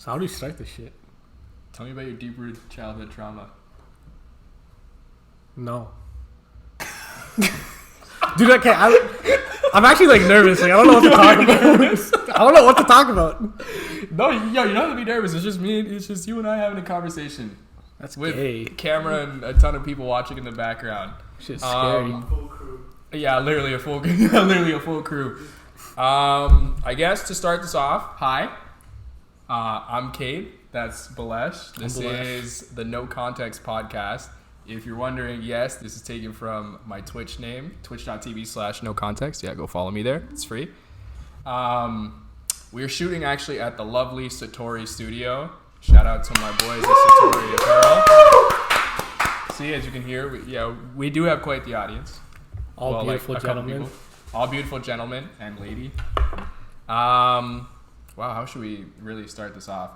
So how do you start this shit? Tell me about your deep-rooted childhood trauma. No. Dude, okay, I'm actually like nervous. Like I don't know what to talk about. I don't know what to talk about. No, you don't have to be nervous. It's just me. It's just you and I having a conversation. That's with gay. Camera and a ton of people watching in the background. Shit's scary. Full crew. Yeah, literally a full crew. I guess to start this off, hi. I'm Cade. That's Bhalesh. This is the No Context podcast. If you're wondering, yes, this is taken from my Twitch name, twitch.tv/nocontext. Yeah, go follow me there. It's free. We're shooting actually at the lovely Satori studio. Shout out to my boys at Satori Apparel. See, as you can hear, we do have quite the audience. All beautiful gentlemen. All beautiful gentlemen and lady. Wow, how should we really start this off?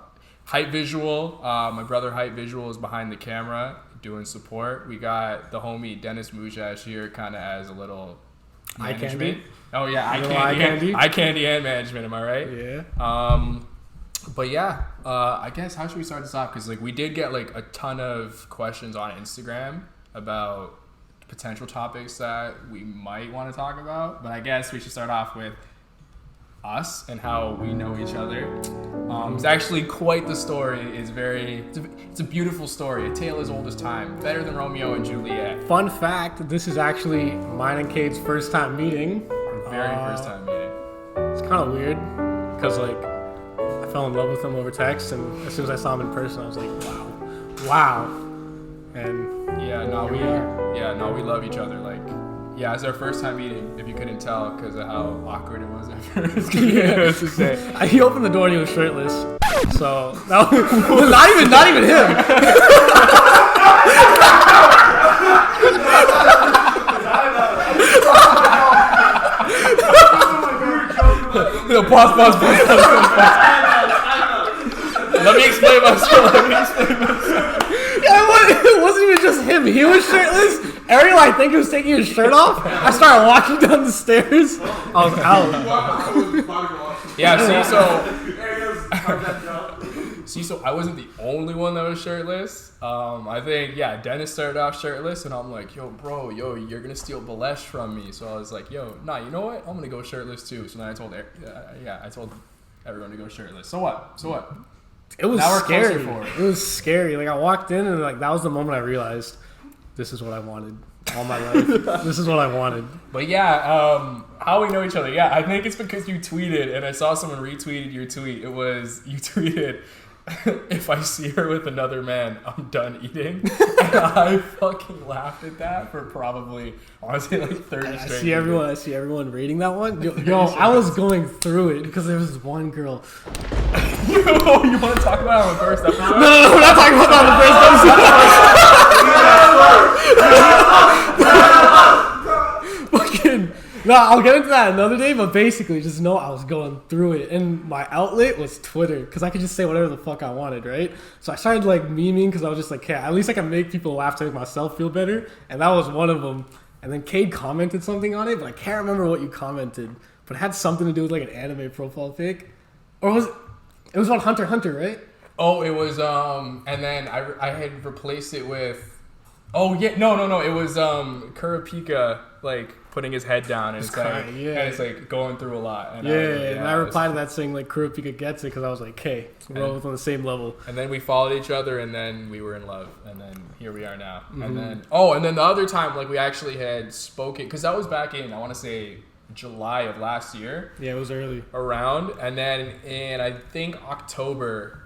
Hype Visual. My brother Hype Visual is behind the camera doing support. We got the homie Dennis Mujash here kind of as a little management. Oh yeah, eye candy and management. Am I right? Yeah. But yeah, I guess how should we start this off? Because like we did get like a ton of questions on Instagram about potential topics that we might want to talk about. But I guess we should start off with us and how we know each other. It's actually quite the story. It's a beautiful story. A tale as old as time. Better than Romeo and Juliet. Fun fact: this is actually mine and Cade's first time meeting. Our very first time meeting. It's kind of weird because like I fell in love with him over text, and as soon as I saw him in person, I was like, wow. And we love each other. Like, yeah, it's our first time meeting. If you couldn't tell, because of how awkward it was at first. To say. He opened the door and he was shirtless. So that was not even him. No, pause. Let me explain myself. It wasn't even just him. He was shirtless. Ariel, I think, was taking his shirt off. I started walking down the stairs. I was out. Yeah, so I wasn't the only one that was shirtless. I think, Dennis started off shirtless, and I'm like, yo, bro, you're going to steal Bhalesh from me. So I was like, you know what? I'm going to go shirtless too. So then I told everyone to go shirtless. So what? It was scary. It was scary. Like I walked in and like that was the moment I realized this is what I wanted all my life. This is what I wanted. But yeah, how we know each other. Yeah, I think it's because you tweeted and I saw someone retweeted your tweet. It was you tweeted, if I see her with another man, I'm done eating. And I fucking laughed at that for probably, honestly, like 30 I see everyone reading that one. Yo, I was going through it because there was this one girl. You want to talk about it on the first episode? No, we're not talking about that on the first episode. No, I'll get into that another day, but basically just know I was going through it, and my outlet was Twitter, because I could just say whatever the fuck I wanted, right? So I started like memeing, because I was just like, at least I can make people laugh to make myself feel better, and that was one of them. And then Cade commented something on it, but I can't remember what you commented, but it had something to do with like an anime profile pic, or was it was about Hunter x Hunter, right? Oh, it was and then I had replaced it with, no, it was Kurapika like putting his head down and and it's like going through a lot. And and I replied to that saying like Kurapika gets it because I was like, hey, we're both on the same level. And then we followed each other, and then we were in love, and then here we are now. Mm-hmm. And then the other time like we actually had spoken, because that was back in, I want to say, July of last year. Yeah, it was early. Around. And then in, I think, October,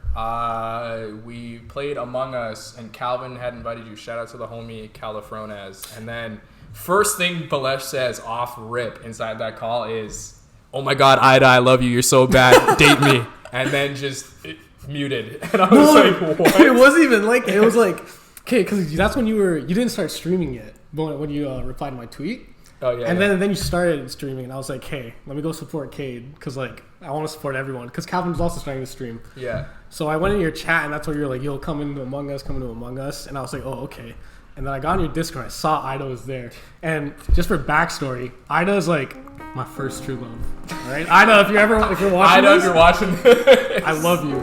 we played Among Us, and Calvin had invited you. Shout out to the homie Califrones. And then first thing Bhalesh says off rip inside that call is, oh my God, Ida, I love you. You're so bad. Date me. And then just muted. And I was like, what? It wasn't even like, it was like, okay, because that's when you didn't start streaming yet, when you replied to my tweet. Oh, yeah. And then you started streaming, and I was like, hey, let me go support Cade, because like I want to support everyone, because Calvin was also starting to stream. Yeah. So I went in your chat, and that's where you were like, yo, come into Among Us, and I was like, oh, okay. And then I got on your Discord, I saw Ida was there, and just for backstory, Ida is like my first true love. All right, Ida, if you're watching, Ida, if you're watching, I love you.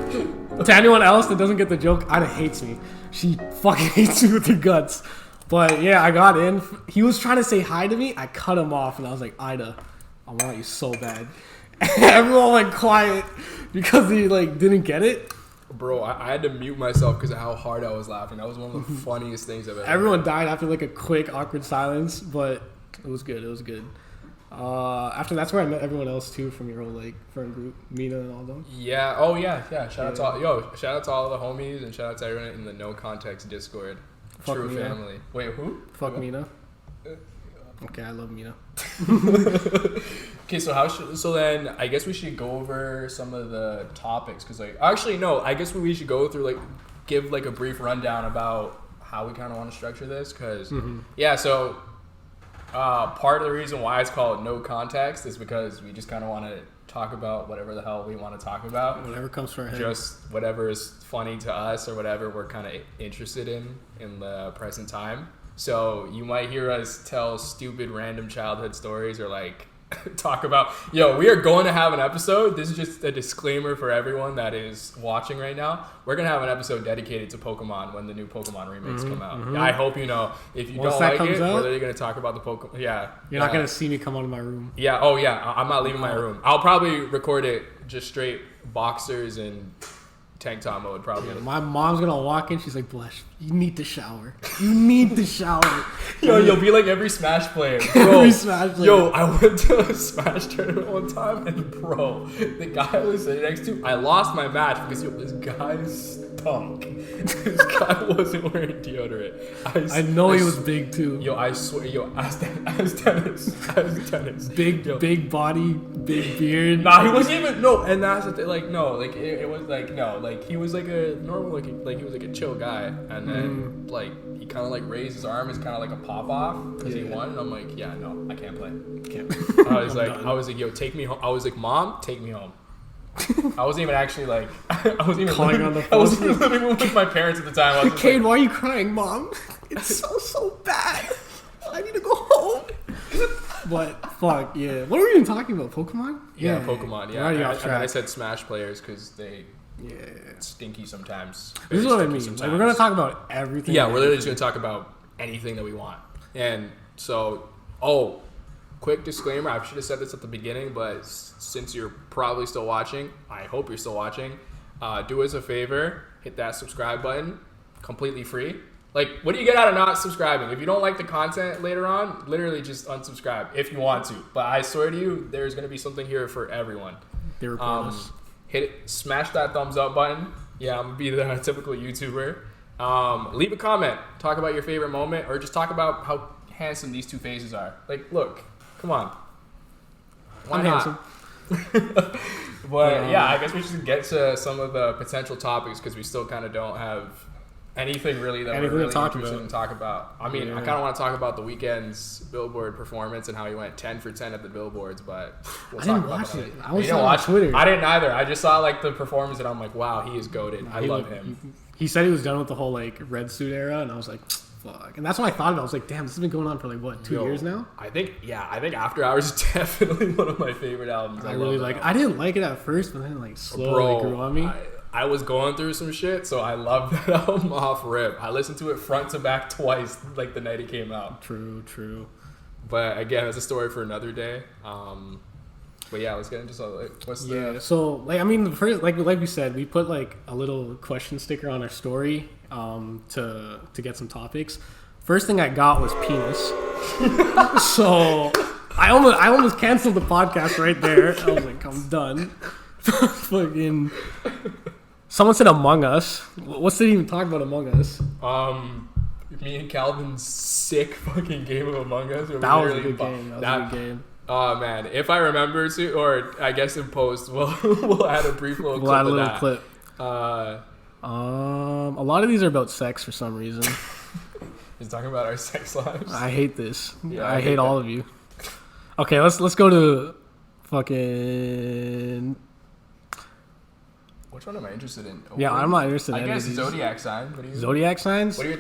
To anyone else that doesn't get the joke, Ida hates me. She fucking hates me with her guts. But yeah, I got in. He was trying to say hi to me. I cut him off, and I was like, Ida, I want you so bad. And everyone went quiet because he like didn't get it. Bro, I had to mute myself because of how hard I was laughing. That was one of the funniest things I've ever Everyone heard. died after like a quick, awkward silence, but it was good. It was good. After that's where I met everyone else too from your whole like friend group, Mina and all them. Yeah. Oh yeah. Shout out to all the homies and shout out to everyone in the No Context Discord. Fuck True Mina. family. Wait, who? Fuck Mina. Okay, I love Mina. Okay, so then I guess we should go over some of the topics because like actually no, I guess we should go through like give like a brief rundown about how we kind of want to structure this because yeah, so part of the reason why it's called No Context is because we just kind of want to talk about whatever the hell we want to talk about, Whatever comes to our head. just whatever is funny to us or whatever we're kind of interested in the present time. So you might hear us tell stupid random childhood stories or like talk about, we are going to have an episode. This is just a disclaimer for everyone that is watching right now. We're going to have an episode dedicated to Pokemon when the new Pokemon remakes come out. I hope you know. If you Once don't that like it, comes out, we're literally going to talk about the Pokemon. Yeah. You're not going to see me come out of my room. Yeah. Oh, yeah. I'm not leaving my room. I'll probably record it just straight boxers and tank top mode, probably. Yeah, my mom's going to walk in. She's like, Bhalesh, you need to shower. You need to shower. You'll be like every Smash player. Every Smash player. Yo, I went to a Smash tournament one time, and bro, the guy I was sitting next to, I lost my match because this guy stunk. This guy wasn't wearing deodorant. I know he was big too. Yo, I swear, as tennis. Big body, big beard. Nah, he wasn't even, no, and that's the thing, like, no, like, it was like, no, like, he was like a normal, like he was like a chill guy, and then, like, he kind of, like, raised his arm as kind of like a pop-off, because he won, and I'm like, yeah, no, I can't play. I was like, yo, take me home. I was like, Mom, take me home. I wasn't even actually, like, I wasn't even living with my parents at the time. I was just Cade, why are you crying, Mom? It smells so bad. I need to go home. But fuck yeah, what are we even talking about? Pokemon? Yeah, Pokemon. Yeah, Already off track. I said Smash players because they stinky sometimes. This is what I mean. Like, we're gonna talk about everything. Yeah, we're literally just gonna talk about anything that we want. And so, quick disclaimer. I should have said this at the beginning, but since you're probably still watching, I hope you're still watching. Do us a favor, hit that subscribe button, completely free. Like, what do you get out of not subscribing? If you don't like the content later on, literally just unsubscribe if you want to. But I swear to you, there's going to be something here for everyone. They report us. Hit it, smash that thumbs up button. Yeah, I'm going to be the typical YouTuber. Leave a comment. Talk about your favorite moment or just talk about how handsome these two faces are. Like, look, come on. Why I'm not? handsome. But yeah, I guess we should get to some of the potential topics because we still kind of don't have anything really that we're really interested in talk about. I mean, I kind of want to talk about the weekend's Billboard performance and how he went 10 for 10 at the Billboards, but we'll talk about watch it. that. I was on Twitter. I didn't either. I just saw like the performance and I'm like, wow, he is goated. I love him. He said he was done with the whole like red suit era, and I was like, fuck. And that's when I thought about it. I was like, damn, this has been going on for like what, 2 years now? I think After Hours is definitely one of my favorite albums. I really like. I didn't like it at first, but then like slowly grew on me. I was going through some shit, so I loved that album off rip. I listened to it front to back twice, like the night it came out. True. But again, it's a story for another day. But yeah, let's get into something. So like, I mean, the first, like we said, we put like a little question sticker on our story to get some topics. First thing I got was penis. So I almost canceled the podcast right there. I was like, I'm done. Fucking. Someone said Among Us. What's it even talk about Among Us? Me and Calvin's sick fucking game of Among Us. That was a good game. Oh man, if I remember to, or I guess in post, we'll add a brief little clip. We'll add a little clip. A lot of these are about sex for some reason. He's talking about our sex lives. I hate this. Yeah, I hate all of you. Okay, let's go to fucking. Which one am I interested in? Yeah, I'm not interested in I any guess of these. zodiac sign. Zodiac signs? What are your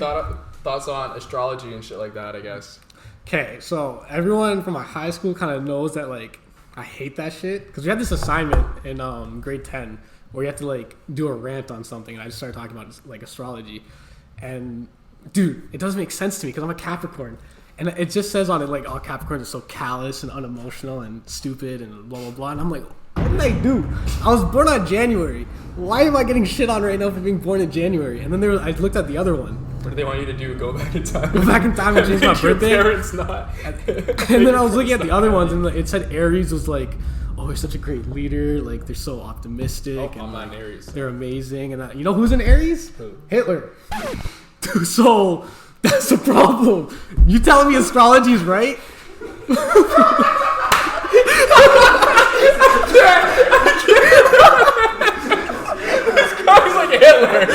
thoughts on astrology and shit like that, I guess? Okay, so everyone from my high school kind of knows that, like, I hate that shit. Because we had this assignment in grade 10 where you have to like do a rant on something, and I just started talking about like astrology, and dude, it doesn't make sense to me because I'm a Capricorn, and it just says on it like all Capricorns are so callous and unemotional and stupid and blah blah blah, and I'm like, what did I do? I was born on January. Why am I getting shit on right now for being born in January? And then I looked at the other one. What do they want you to do? Go back in time? Go back in time and change my birthday? Parents not. And then I was looking at the other ones, and it said Aries was like, oh, he's such a great leader. Like, they're so optimistic. Oh, and I'm like, not an Aries. They're amazing. And you know who's an Aries? Who? Hitler. Dude, so that's the problem. You telling me astrology's right? He's like Hitler.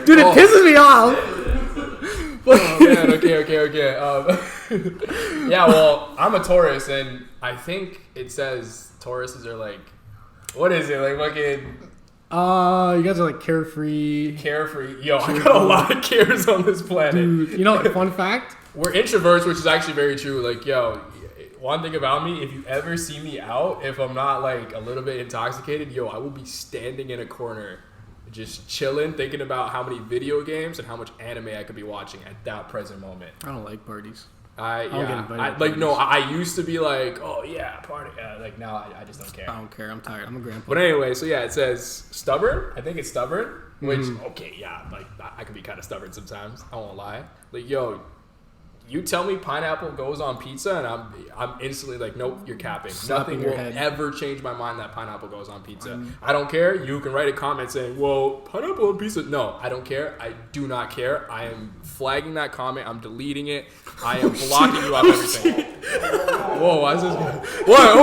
Dude, it pisses me off. Oh man, okay. Yeah, well, I'm a Taurus, and I think it says Tauruses are like, what is it, like fucking? You guys are like carefree. Yo, I got a lot of cares on this planet. Dude, you know, fun fact? We're introverts, which is actually very true. Like, yo, one thing about me, if you ever see me out, if I'm not like a little bit intoxicated, yo, I will be standing in a corner, just chilling, thinking about how many video games and how much anime I could be watching at that present moment. I don't like parties. I used to be like, oh yeah, party. Like now, I just don't care. I don't care. I'm tired. I'm a grandpa. But anyway, so yeah, it says stubborn. I think it's stubborn. Which okay, yeah, like I can be kind of stubborn sometimes. I won't lie. Like yo, you tell me pineapple goes on pizza, and I'm instantly like, nope, you're capping. Nothing will ever change my mind that pineapple goes on pizza. I don't care. You can write a comment saying, well, pineapple on pizza. No, I don't care. I do not care. I am flagging that comment. I'm deleting it. I am blocking you off everything. Whoa, why is this? What?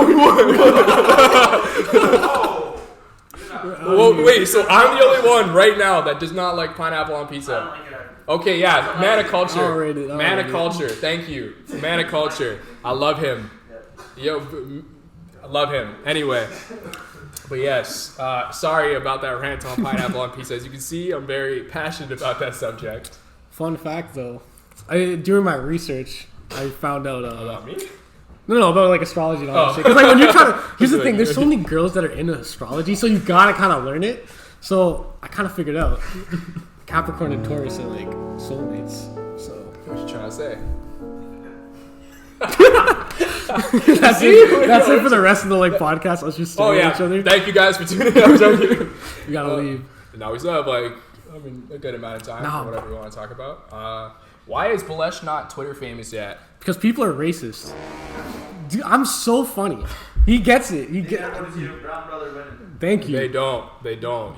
Whoa, wait, so I'm the only one right now that does not like pineapple on pizza. Okay, yeah, man of culture. Man of culture, thank you. Man of culture. I love him. Yo, I love him. Anyway, but yes, sorry about that rant on pineapple on pizza. As you can see, I'm very passionate about that subject. Fun fact, though, during my research, I found out about me. No, about like astrology and all that shit. Because like when you're trying to, here's the thing: there's so many girls that are into astrology, so you gotta kind of learn it. So I kind of figured out Capricorn and Taurus are like soulmates. So what you trying to say? That's it for the rest of the like podcast. Let's just stare at each other. Thank you guys for tuning in. We gotta leave. Now we still have like a good amount of time for whatever we want to talk about. Why is Bhalesh not Twitter famous yet? Because people are racist. Dude, I'm so funny. He gets it. Thank you. They don't.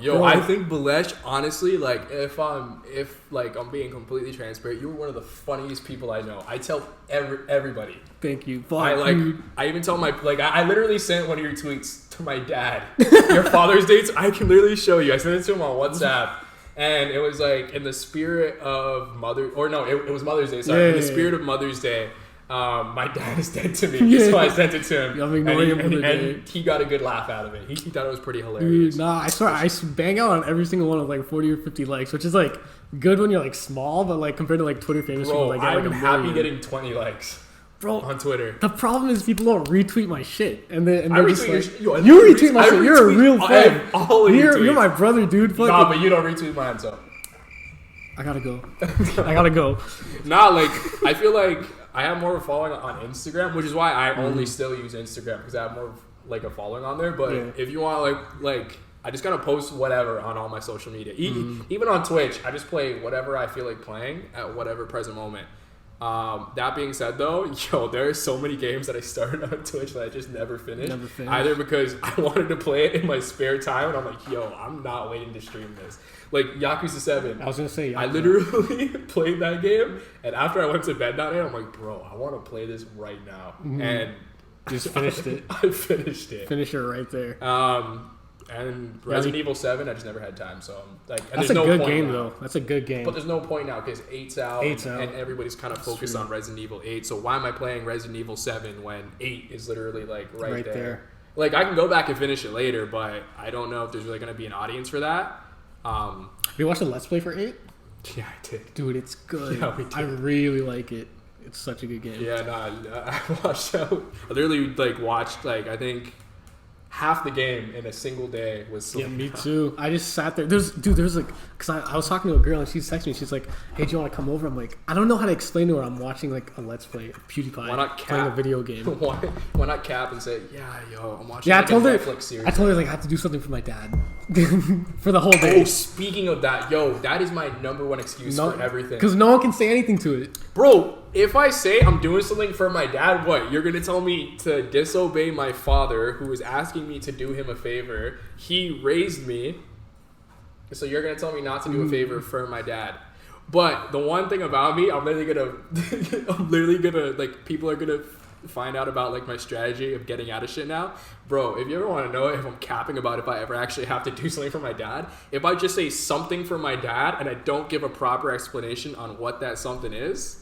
Yo, bro. I think Bhalesh, honestly, like if I'm being completely transparent, you were one of the funniest people I know. I tell everybody. Thank you. I even tell I literally sent one of your tweets to my dad. Your Father's Dates, I can literally show you. I sent it to him on WhatsApp. And it was like in the spirit of it was Mother's Day. Sorry, in the spirit of Mother's Day, my dad is dead to me, so I sent it to him. And he got a good laugh out of it. He thought it was pretty hilarious. Dude, nah, I swear, I bang out on every single one of like 40 or 50 likes, which is like good when you're like small, but like compared to like Twitter famous people, like I'm happy getting 20 likes. Bro, on Twitter. The problem is people don't retweet my shit, and they're just like, you retweet my shit. You're a real fan. You're my brother, dude. Nah, but you don't retweet mine, so I gotta go. Nah, like I feel like I have more of a following on Instagram, which is why I only still use Instagram because I have more of like a following on there. But if you want like I just gotta post whatever on all my social media, even on Twitch. I just play whatever I feel like playing at whatever present moment. That being said, though, there are so many games that I started on Twitch that I just never finished. Either because I wanted to play it in my spare time, and I'm like, I'm not waiting to stream this. Like Yakuza 7. I was gonna say, I literally played that game, and after I went to bed that night, I'm like, bro, I want to play this right now, and just finished it. I finished it. Finisher right there. And Resident Evil 7, I just never had time. So that's a good game, though. That's a good game. But there's no point now because 8's out, and everybody's kind of focused on Resident Evil 8. So why am I playing Resident Evil 7 when 8 is literally like right there? Like I can go back and finish it later, but I don't know if there's really going to be an audience for that. Have you watched the Let's Play for 8? Yeah, I did. Dude, it's good. Yeah, we did. I really like it. It's such a good game. Yeah, I watched out. I literally watched I think half the game in a single day was Yeah, Storytime. me too. I just sat there. There's like, because I was talking to a girl and she's texting me. She's like, hey, do you want to come over? I'm like, I don't know how to explain to her. I'm watching like a Let's Play, PewDiePie, Why not cap? playing a video game. Why not cap and say, yeah, yo, I'm watching Yeah, like I told a her. Netflix series. I told her like I have to do something for my dad for the whole day. Oh, speaking of that, yo, that is my number one excuse for everything. Because no one can say anything to it. Bro, if I say I'm doing something for my dad, what? You're going to tell me to disobey my father, who is asking me to do him a favor. He raised me. So you're going to tell me not to do a favor for my dad. But the one thing about me, I'm literally going to, like, people are going to find out about, like, my strategy of getting out of shit now. Bro, if you ever want to know if I'm capping about if I ever actually have to do something for my dad, if I just say something for my dad and I don't give a proper explanation on what that something is,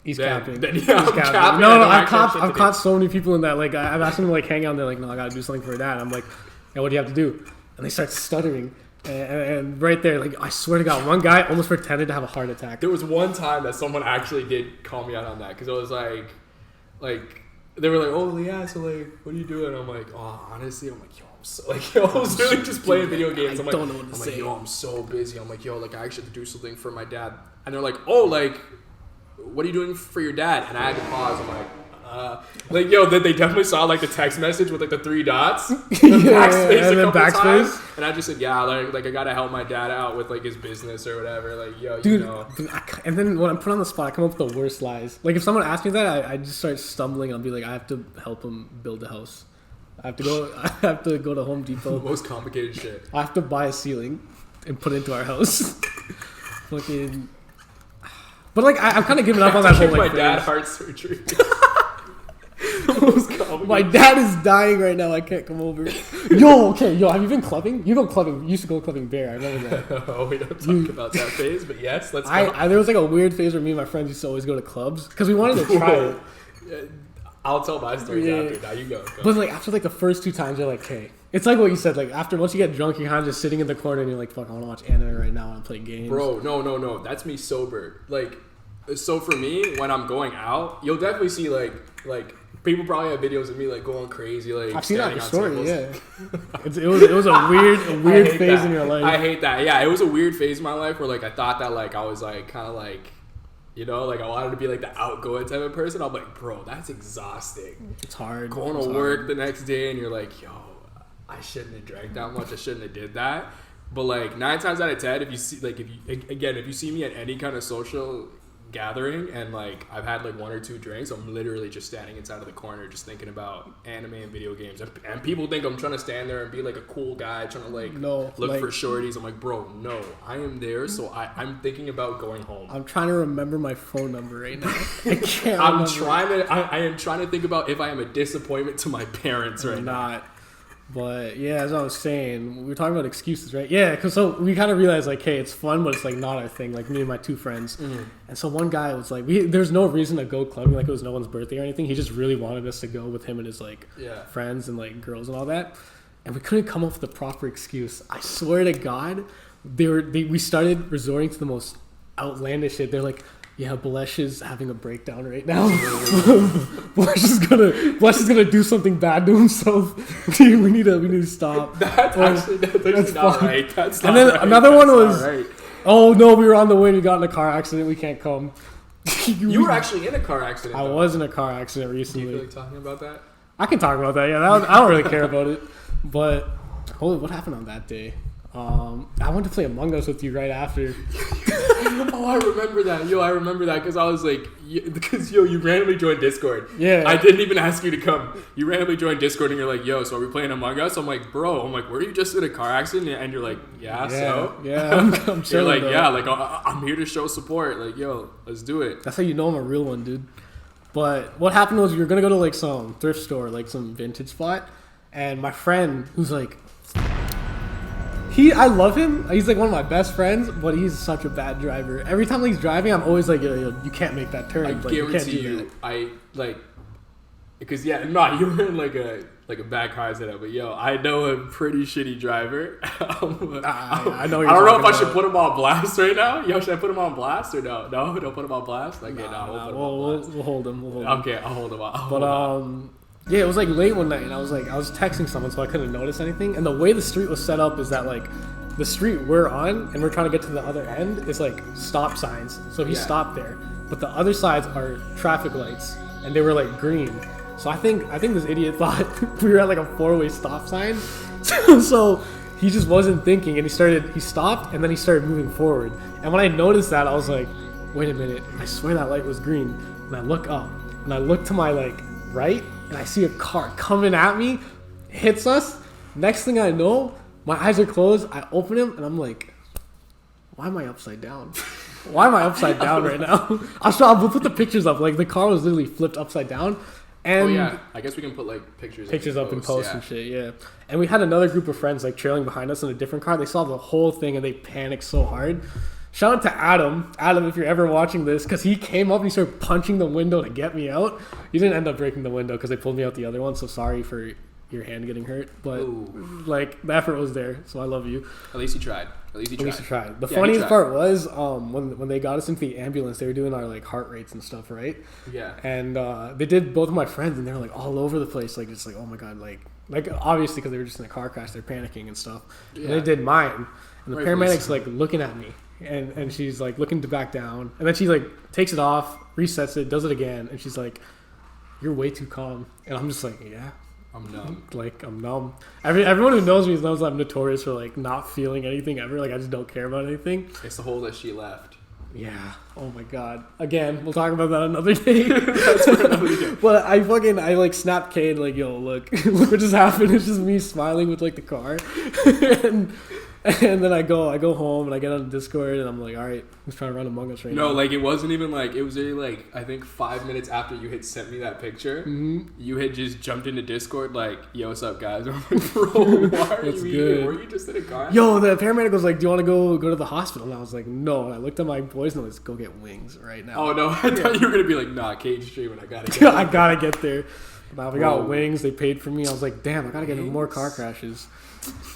He's capping. Then, yeah, He's I'm capping. capping. No, I don't I've caught so many people in that. Like, I've asked them to like hang out. And they're like, no, I gotta do something for dad. I'm like, yeah, what do you have to do? And they start stuttering. And right there, like, I swear to God, one guy almost pretended to have a heart attack. There was one time that someone actually did call me out on that because it was like they were like, oh yeah, so like, what are you doing? I'm like, oh, honestly, I'm like, yo, I'm so like, yo, I was really just playing video games. I'm like, don't know what to say. Like, yo, I'm so busy. I'm like, yo, like, I actually have to do something for my dad. And they're like, oh, like, what are you doing for your dad? And I had to pause. I'm like, yo, they definitely saw like the text message with like the 3 dots, the backspace, and then times. And I just said, yeah, like I gotta help my dad out with like his business or whatever. Like, yo, Dude, you know. and then when I'm put on the spot, I come up with the worst lies. Like, if someone asks me that, I just start stumbling. I'll be like, I have to help him build a house. I have to go to Home Depot. The most complicated shit. I have to buy a ceiling and put it into our house. Fucking. But like, I'm kind of giving up on that whole like. My dad heart surgery. My dad is dying right now. I can't come over. Yo, have you been clubbing? You go clubbing. You used to go clubbing Bear. I remember that. Oh, we don't talk about that phase, but yes, let's go. There was like a weird phase where me and my friends used to always go to clubs because we wanted to try it. I'll tell my stories after. Now you go. But like after like the first 2 times, you're like, okay. It's like what you said. Like after once you get drunk, you're kind of just sitting in the corner and you're like, fuck, I want to watch anime right now. I want to play games. Bro, no. That's me sober. Like, so for me, when I'm going out, you'll definitely see like people probably have videos of me like going crazy. Like I've seen that story. tables. Yeah, it was a weird phase in your life. I hate that. Yeah, it was a weird phase in my life where like I thought that like I was like kind of like, you know, like I wanted to be like the outgoing type of person. I'm like, bro, that's exhausting. It's hard. Going to work the next day and you're like, yo, I shouldn't have drank that much. I shouldn't have did that. But like 9 times out of 10, if you see me at any kind of social gathering and like I've had like 1 or 2 drinks, I'm literally just standing inside of the corner just thinking about anime and video games, and people think I'm trying to stand there and be like a cool guy trying to like look for shorties. I'm like, bro, no, I am there, so I'm thinking about going home. I'm trying to remember my phone number right now. I can't. I am trying to think about if I am a disappointment to my parents right now. But yeah, as I was saying, we were talking about excuses, right? Yeah, because so we kind of realized like, hey, it's fun, but it's like not our thing. Like me and my 2 friends, and so one guy was like, there's no reason to go clubbing, like it was no one's birthday or anything. He just really wanted us to go with him and his like friends and like girls and all that, and we couldn't come up with the proper excuse. I swear to God, we started resorting to the most outlandish shit. They're like, yeah, Bhalesh is having a breakdown right now. Bhalesh is gonna do something bad to himself. we need to stop. That's not right. That's not and then right. another one was, oh no, we were on the way and we got in a car accident. We can't come. You were actually in a car accident. I was in a car accident recently. Do you feel like talking about that? I can talk about that. Yeah, I don't really care about it. But what happened on that day? I went to play Among Us with you right after. Oh, I remember that. I remember that because I was like, you randomly joined Discord. Yeah. I didn't even ask you to come. You randomly joined Discord and you're like, yo, so are we playing Among Us? I'm like, bro, were you just in a car accident? And you're like, yeah. So? Yeah, I'm chilling. You're like, though. yeah, like, I'm here to show support. Like, yo, let's do it. That's how you know I'm a real one, dude. But what happened was we were going to go to like some thrift store, like some vintage spot. And my friend, who's like, I love him. He's like one of my best friends, but he's such a bad driver. Every time he's driving, I'm always like, yo, you can't make that turn. I guarantee you, because you were in like a bad car accident, but yo, I know a pretty shitty driver. I know. I don't know if I should put him on blast right now. Yo, should I put him on blast or no? No, don't put him on blast. Okay, we'll hold him. Okay, I'll hold him on. Yeah, it was like late one night, and I was texting someone, so I couldn't notice anything. And the way the street was set up is that like the street we're on, and we're trying to get to the other end, is like stop signs. So he stopped there, but the other sides are traffic lights, and they were like green. So I think this idiot thought we were at like a 4-way stop sign. So he just wasn't thinking, and he stopped, and then he started moving forward. And when I noticed that, I was like, wait a minute, I swear that light was green. And I look up, and I look to my like right, and I see a car coming at me, hits us. Next thing I know, my eyes are closed. I open them, and I'm like, why am I upside down? Why am I upside down right now? We'll put the pictures up. Like, the car was literally flipped upside down. And I guess we can put like pictures up in post and shit, yeah. And we had another group of friends like trailing behind us in a different car. They saw the whole thing and they panicked so hard. Shout out to Adam, if you're ever watching this, because he came up and he started punching the window to get me out. He didn't end up breaking the window because they pulled me out the other one, so sorry for your hand getting hurt. But like, the effort was there, so I love you. At least you tried. The funniest part was when they got us into the ambulance, they were doing our like heart rates and stuff, right? Yeah. And they did both of my friends, and they were like all over the place, like just like, oh my god, like obviously because they were just in a car crash, they're panicking and stuff. Yeah. And they did mine, and the paramedic's like looking at me, and she's like looking to back down, and then she like takes it off, resets it, does it again, and she's like, "You're way too calm," and I'm just like, "Yeah." I'm numb. I'm numb. Everyone who knows me knows I'm notorious for like not feeling anything ever. Like, I just don't care about anything. It's the hole that she left. Yeah. Oh my god. Again, we'll talk about that another day. That's for another day. But I like snapped Cade like, yo, look what just happened. It's just me smiling with like the car. And then I go home and I get on Discord and I'm like, all right, who's trying to run Among Us right now? No, like, it wasn't even like, it was really like, I think 5 minutes after you had sent me that picture, you had just jumped into Discord like, yo, what's up, guys? I'm like, bro, why are you eating? Were you just in a car? Yo, the paramedic was like, do you want to go to the hospital? And I was like, no. And I looked at my boys and I was like, go get wings right now. Oh, no, I thought you were going to be like, nah, Cade streaming, I gotta get I gotta get there. Now we got wings, they paid for me. I was like, damn, I gotta get in more car crashes.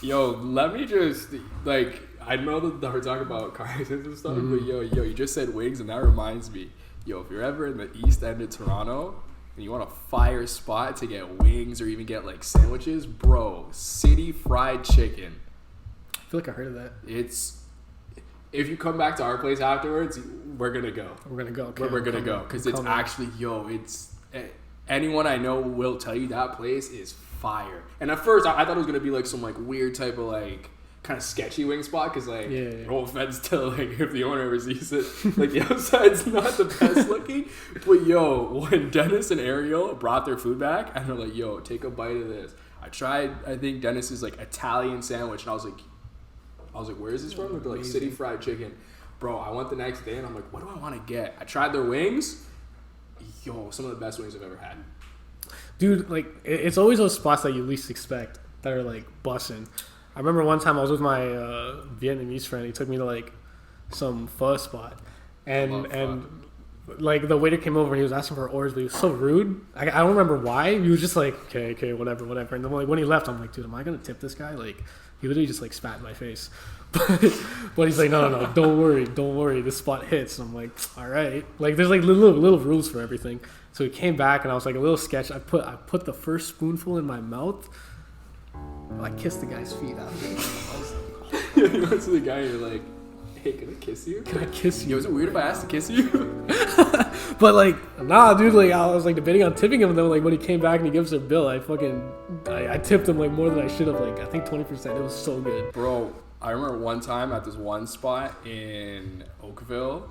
Yo, let me just, like, I know that we're talking about car accidents and stuff, but yo, you just said wings, and that reminds me, yo, if you're ever in the east end of Toronto, and you want a fire spot to get wings or even get, like, sandwiches, bro, City Fried Chicken. I feel like I heard of that. It's, if you come back to our place afterwards, we're gonna go. We're gonna go. Okay, we're gonna go, because it's actually, it's, anyone I know will tell you that place is fire. And at first I thought it was gonna be like some like weird type of like kind of sketchy wing spot, because like no offense to like if the owner ever sees it, like the outside's not the best looking, but yo, when Dennis and Ariel brought their food back and they're like, yo, take a bite of this, I tried, I think Dennis's like Italian sandwich, and I was like, where is this from? They're like, City Fried Chicken. Bro, I went the next day and I'm like, what do I want to get? I tried their wings. Yo, some of the best wings I've ever had. Dude, like, it's always those spots that you least expect that are, like, bussin'. I remember one time I was with my Vietnamese friend. He took me to, like, some pho spot. And like, the waiter came over and he was asking for orders, but he was so rude. I don't remember why. He was just like, okay, whatever. And then, like, when he left, I'm like, dude, am I going to tip this guy? Like, he literally just, like, spat in my face. But he's like, no, don't worry. This spot hits. And I'm like, all right. Like, there's, like, little rules for everything. So he came back, and I was like a little sketch. I put the first spoonful in my mouth. I kissed the guy's feet after. You went to the guy and you're like, hey, can I kiss you? Can I kiss you? Yo, is it weird if I asked to kiss you? But like, nah, dude. Like, I was like debating on tipping him, and then like when he came back and he gives us a bill, I tipped him like more than I should have. Like, I think 20%. It was so good, bro. I remember one time at this one spot in Oakville.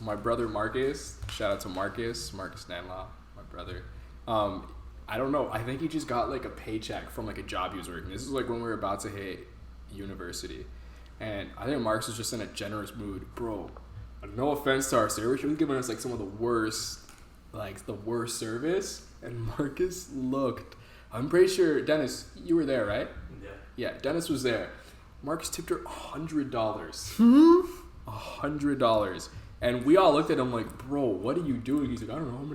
My brother Marcus, shout out to Marcus Stanlaw, my brother. I don't know. I think he just got like a paycheck from like a job he was working. This is like when we were about to hit university, and I think Marcus was just in a generous mood, bro. No offense to our service, he was giving us like some of the worst service. And Marcus looked. I'm pretty sure Dennis, you were there, right? Yeah, Dennis was there. Marcus tipped her $100. $100. And we all looked at him like, bro, what are you doing? He's like, I don't know, I'm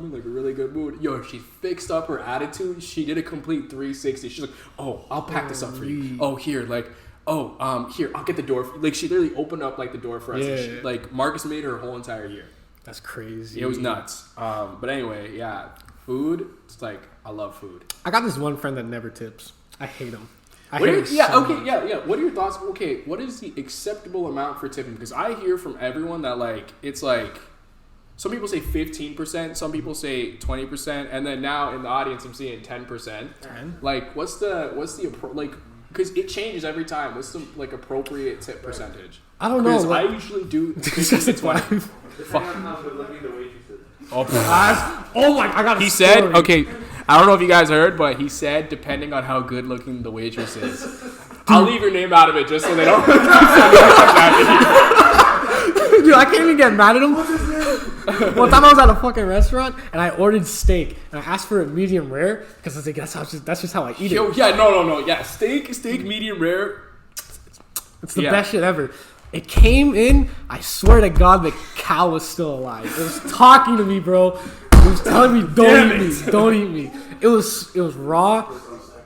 in like a really good mood. Yo, she fixed up her attitude. She did a complete 360. She's like, oh, I'll pack this up for you. Oh, here, like, here, I'll get the door. Like, she literally opened up like the door for us. Yeah. And like, Marcus made her whole entire year. That's crazy. It was nuts. But anyway, yeah, food, it's like, I love food. I got this one friend that never tips. I hate him. What What are your thoughts? Okay, what is the acceptable amount for tipping? Because I hear from everyone that like it's like some people say 15%, some people say 20%, and then now in the audience I'm seeing 10%. 10? Like, what's the like? Because it changes every time. What's the like appropriate tip percentage? I don't know. I usually do 15 to 20. Oh my! I got. He said, okay. I don't know if you guys heard, but he said depending on how good looking the waitress is. I'll leave your name out of it just so they don't. Dude, I can't even get mad at him. One time I was at a fucking restaurant and I ordered steak and I asked for it medium rare because I was like, that's just how I eat it. Yo, yeah, no, yeah, steak medium rare. It's the best shit ever. It came in. I swear to God, the cow was still alive. It was talking to me, bro. It was telling me, don't eat me. It was raw,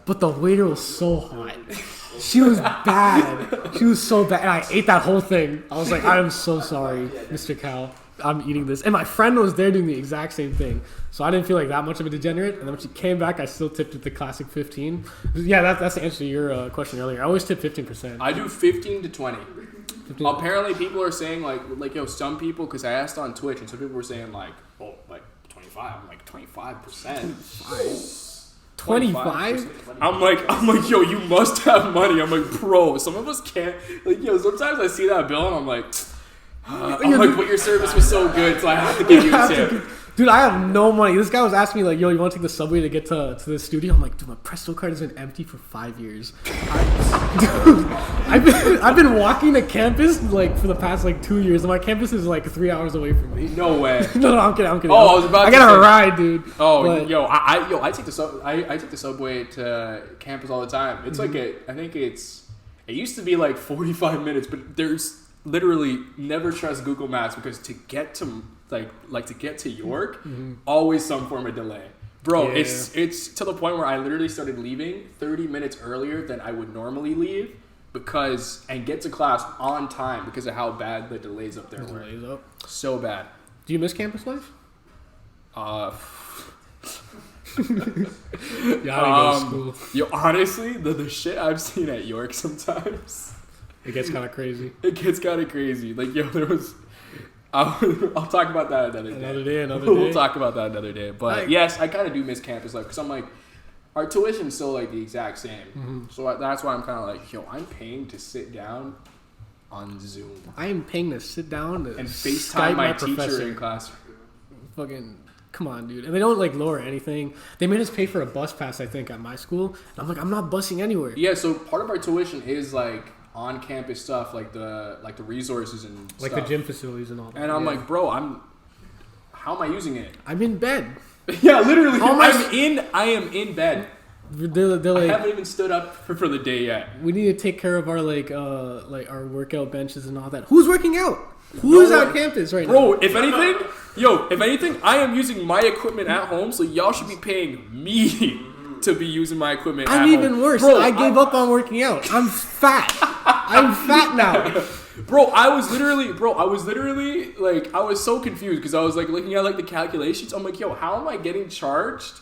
but the waiter was so hot. She was bad. She was so bad. And I ate that whole thing. I was like, I am so sorry, Mr. Cow. I'm eating this. And my friend was there doing the exact same thing. So I didn't feel like that much of a degenerate. And then when she came back, I still tipped with the classic 15. Yeah, that's the answer to your question earlier. I always tip 15%. I do 15 to 20. 15. Apparently, people are saying like yo, some people, because I asked on Twitch, and some people were saying like, oh, like 25. I'm like 25%. 25? I'm like, yo, you must have money. I'm like, bro, some of us can't. Like, yo, sometimes I see that bill and I'm like, but your service was so good, so I have to give you a tip. Dude, I have no money. This guy was asking me like, yo, you want to take the subway to get to the studio? I'm like, dude, my Presto card has been empty for 5 years. I've been walking to campus like for the past like 2 years, and my campus is like 3 hours away from me. No way. No, I'm kidding. Oh, I was about to got a ride, dude. Oh, but, I take the subway to campus all the time. It's like it used to be like 45 minutes, but there's literally never trust Google Maps because to get to to get to York, always some form of delay. Bro, yeah. it's to the point where I literally started leaving 30 minutes earlier than I would normally leave and get to class on time because of how bad the delays up there were. So bad. Do you miss campus life? Yeah, I go to school. Yo, honestly, the shit I've seen at York sometimes, it gets kind of crazy. Like, yo, there was. I'll talk about that another day. We'll talk about that another day. But yes, I kind of do miss campus life because I'm like, our tuition's still like the exact same. Mm-hmm. So that's why I'm kind of like, yo, I'm paying to sit down on Zoom. I am paying to sit down and FaceTime my teacher in class. Fucking come on, dude. And they don't like lower anything. They made us pay for a bus pass, I think, at my school. And I'm like, I'm not busing anywhere. Yeah, so part of our tuition is like on campus stuff, like the resources and like stuff. the gym facilities and all that. And I'm like, bro, how am I using it? I'm in bed. Yeah, literally. I am in bed. They're like, I haven't even stood up for the day yet. We need to take care of our like our workout benches and all that. Who's working out? Who's on campus right now? Bro, if anything, I am using my equipment at home, so y'all should be paying me to be using my equipment at home. I'm even worse. Bro, I gave up on working out. I'm fat. I'm fat now. Bro, I was literally like, I was so confused because I was like looking at like the calculations. I'm like, yo, how am I getting charged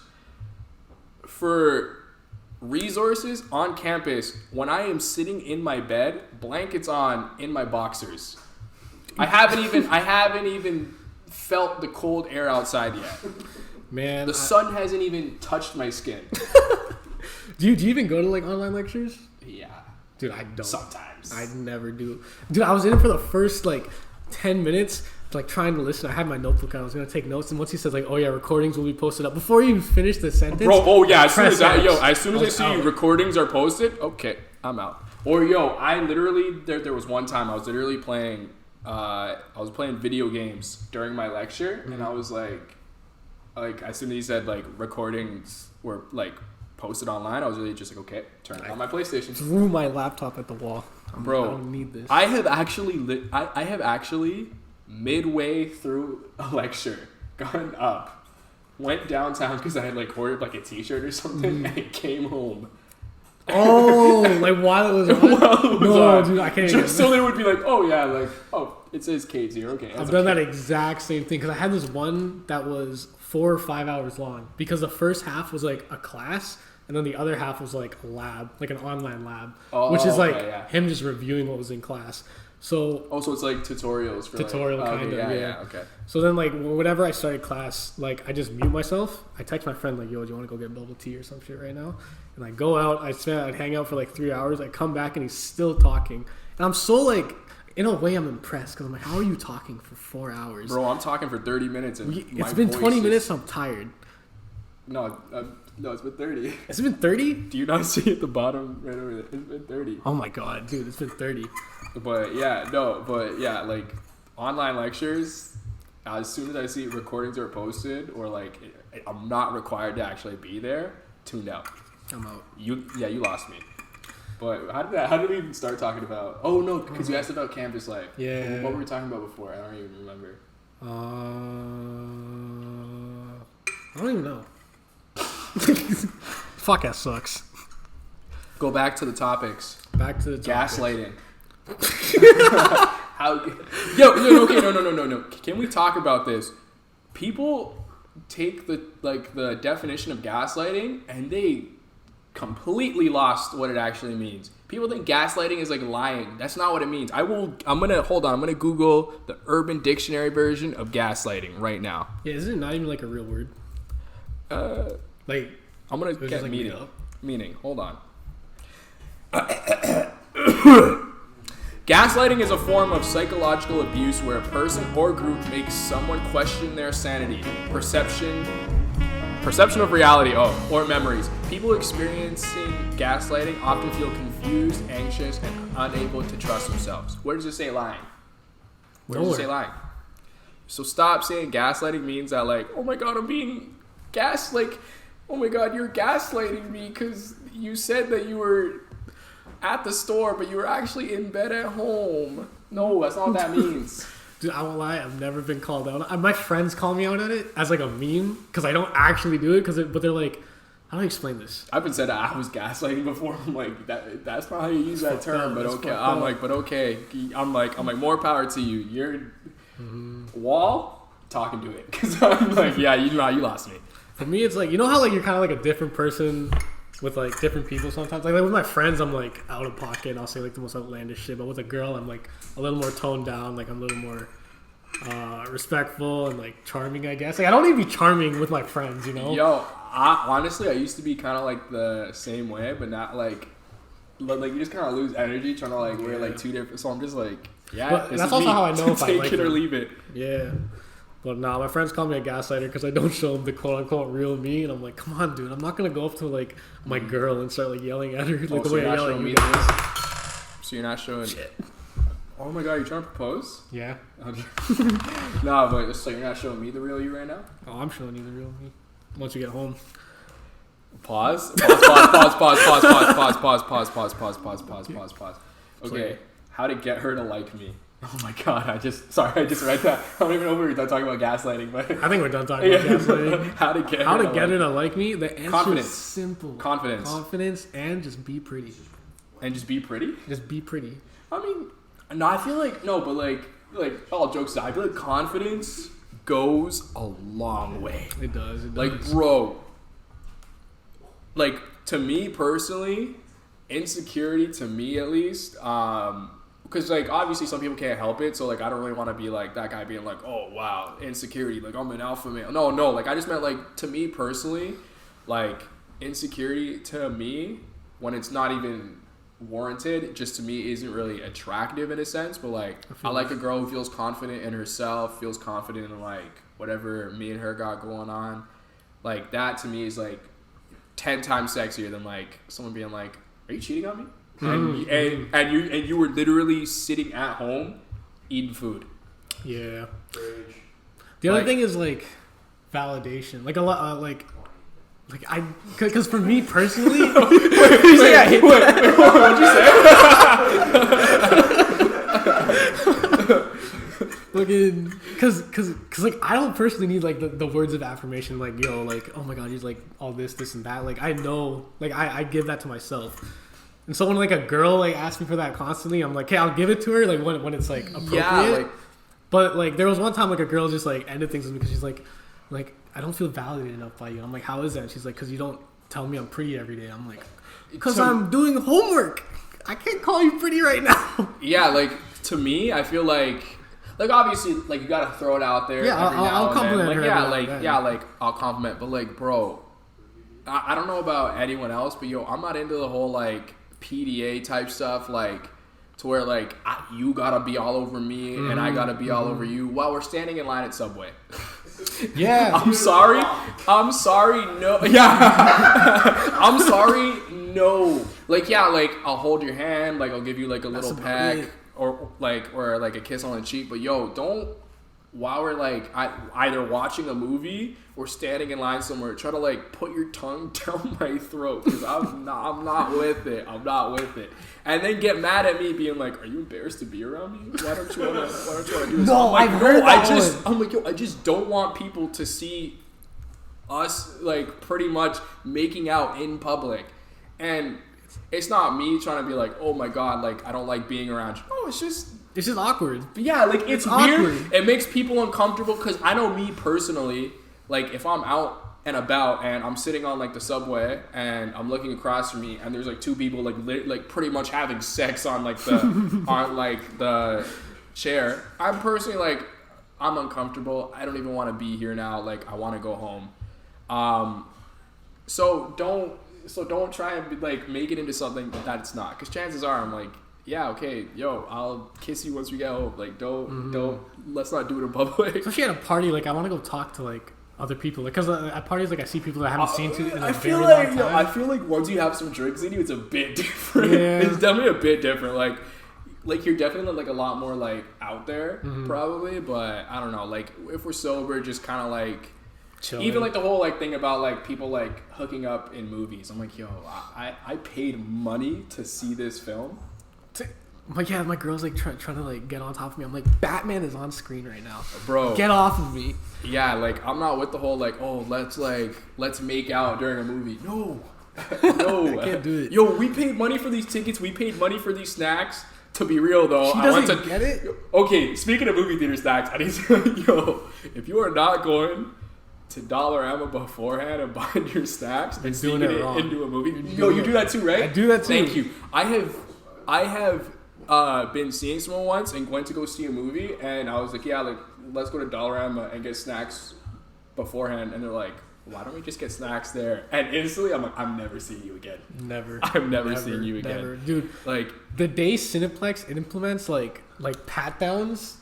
for resources on campus when I am sitting in my bed, blankets on, in my boxers? I haven't even felt the cold air outside yet. Man, the sun hasn't even touched my skin. Do you even go to like online lectures? Yeah. Dude, I don't. Sometimes. I never do. Dude, I was in it for the first like 10 minutes, like trying to listen. I had my notebook and I was going to take notes. And once he says like, oh yeah, recordings will be posted up. Before you even finish the sentence. Bro, oh yeah, as soon as I see recordings are posted, okay, I'm out. Or yo, I literally, there was one time I was literally playing, video games during my lecture. Mm-hmm. And I was like as soon as he said like recordings were like posted online, I was really just like, okay, turn it on my PlayStation. Threw my laptop at the wall. Bro, I don't need this. I have actually midway through a lecture gone up, went downtown because I had like ordered like a t-shirt or something, and came home Oh, like while it was on? While it was No, on. dude, I can't. Just so they would be like, oh yeah, like, oh, it says Cade's here. Okay. I've done that exact same thing because I had this one that was 4 or 5 hours long because the first half was like a class and then the other half was like a lab, like an online lab, which is like him just reviewing what was in class. So also it's like tutorials for tutorial like, kind of yeah, okay. So then like whenever I started class, like I just mute myself. I text my friend like, yo, do you want to go get bubble tea or some shit right now? And I go out. I'd hang out for like 3 hours. I come back and he's still talking. And I'm so like, in a way, I'm impressed because I'm like, how are you talking for 4 hours? Bro, I'm talking for 30 minutes. And it's been 20 minutes. I'm tired. No, it's been 30. It's been 30? Do you not see at the bottom right over there? It's been 30. Oh my god, dude, it's been 30. But yeah, like online lectures, as soon as I see recordings are posted or like I'm not required to actually be there, tuned out. I'm out. You lost me. But how did we even start talking about? Oh no, because you asked about campus life. Yeah. What were we talking about before? I don't even remember. I don't even know. Fuck, that sucks. Go back to the topics. Back to the topics. Gaslighting. Okay, no. Can we talk about this? People take the definition of gaslighting and they completely lost what it actually means. People think gaslighting is like lying. That's not what it means. I'm gonna Google the Urban Dictionary version of gaslighting right now. Yeah, isn't it not even like a real word? Like I'm gonna get like meaning. Hold on. Gaslighting is a form of psychological abuse where a person or group makes someone question their sanity, perception of reality, or memories. People experiencing gaslighting often feel confused, anxious, and unable to trust themselves. Where does it say lying? Where does it say lying? So stop saying gaslighting means that like, oh my god, I'm being oh my god, you're gaslighting me because you said that you were at the store, but you were actually in bed at home. No, that's not what that means. Dude, I won't lie, I've never been called out. My friends call me out on it as like a meme because I don't actually do it. But they're like, how do I explain this? I've been said that I was gaslighting before. I'm like, that's not how you use that term. But okay, I'm like, but okay. I'm like, more power to you. You're wall talking to it because I'm like, yeah, you lost me. For me, it's like, you know how like you're kind of like a different person with like different people sometimes. Like with my friends, I'm like out of pocket and I'll say like the most outlandish shit. But with a girl, I'm like a little more toned down. Like I'm a little more respectful and like charming, I guess. Like I don't need to be charming with my friends, you know? Yo, honestly, I used to be kind of like the same way, but not like you just kind of lose energy trying to like wear like two different. So I'm just like, yeah, but that's also how I know if I take like it or them. leave it. Yeah. But nah, my friends call me a gaslighter because I don't show them the quote-unquote real me. And I'm like, come on, dude. I'm not going to go up to, like, my girl and start, like, yelling at her like the way I yell at you guys. So you're not showing... Shit. Oh, my God. You're trying to propose? Yeah. Nah, but so you're not showing me the real you right now? Oh, I'm showing you the real me. Once you get home. Pause. Okay. How to get her to like me. Oh my god, I just read that. I don't even know if we were done talking about gaslighting, but I think we're done talking about gaslighting. How to get her to like me? The answer is simple. Confidence and just be pretty. And just be pretty? Just be pretty. I mean, no, I feel like no, but like all jokes aside, I feel like confidence goes a long way. It does. Like, bro, like to me personally, insecurity to me at least, because, like, obviously some people can't help it, so, like, I don't really want to be, like, that guy being, like, oh, wow, insecurity, like, I'm an alpha male. No, like, I just meant, like, to me personally, like, insecurity to me, when it's not even warranted, just to me isn't really attractive in a sense, but, like, I like a girl who feels confident in herself, feels confident in, like, whatever me and her got going on. Like, that to me is, like, 10 times sexier than, like, someone being, like, are you cheating on me? And you were literally sitting at home eating food. Yeah. The other thing is like validation. Like a lot. Because for me personally, what'd you say? Fucking, cause like I don't personally need like the words of affirmation, like yo, like oh my god, he's like all this and that. Like I know, like I give that to myself. And so when like a girl like asks me for that constantly, I'm like, okay, I'll give it to her like when it's like appropriate. Yeah, like, but like there was one time like a girl just like ended things with me because she's like I don't feel validated enough by you. I'm like, how is that? And she's like, because you don't tell me I'm pretty every day. I'm like, because I'm doing homework. I can't call you pretty right now. Yeah, like to me, I feel like obviously like you gotta throw it out there. Yeah, I'll compliment her. Like I'll compliment, but like bro, I don't know about anyone else, but yo, I'm not into the whole like PDA type stuff, like to where like you gotta be all over me and I gotta be all over you while we're standing in line at Subway. Yeah. I'm sorry. No. Yeah. I'm sorry. No. Like, yeah, like I'll hold your hand. Like I'll give you like a little peck or like a kiss on the cheek. But yo, don't, while we're like either watching a movie or standing in line somewhere, try to like put your tongue down my throat because I'm not with it. I'm not with it. And then get mad at me being like, "Are you embarrassed to be around me? Why don't you want to do this?" No, I'm like, I've heard that one. I'm like, yo, I just don't want people to see us like pretty much making out in public. And it's not me trying to be like, "Oh my god, like I don't like being around you." No, it's just awkward. Yeah, like it's awkward. Weird. It makes people uncomfortable because I know me personally, like if I'm out and about and I'm sitting on like the subway and I'm looking across from me and there's like two people like pretty much having sex on like the on like the chair, I'm personally like I'm uncomfortable. I don't even want to be here now. Like I want to go home. So don't try and be, like make it into something that it's not. Because chances are I'm like, yeah, okay, yo, I'll kiss you once we get home. Like don't let's not do it in public. Especially at a party, like I want to go talk to like other people, like because at parties like I see people that I haven't seen in a very long time. I feel like once you have some drinks in you, it's a bit different. Yeah. It's definitely a bit different. Like you're definitely like a lot more like out there probably, but I don't know. Like if we're sober, just kind of like chilling. Even like the whole like thing about like people like hooking up in movies. I'm like, yo, I paid money to see this film. But yeah, my girl's like trying to like get on top of me. I'm like, Batman is on screen right now, bro. Get off of me. Yeah, like I'm not with the whole like, oh, let's make out during a movie. No, no, I can't do it. Yo, we paid money for these tickets. We paid money for these snacks. To be real though, she doesn't get it. Okay, speaking of movie theater snacks, I need to yo, if you are not going to Dollarama beforehand and buying your snacks and sneaking it into a movie, you do that too, right? I do that too. Thank you. I have been seeing someone once and went to go see a movie, and I was like, yeah, like let's go to Dollarama and get snacks beforehand, and they're like, why don't we just get snacks there? And instantly I'm like, I'm never seeing you again. I'm never seeing you again. Never. Dude, like the day Cineplex implements like pat downs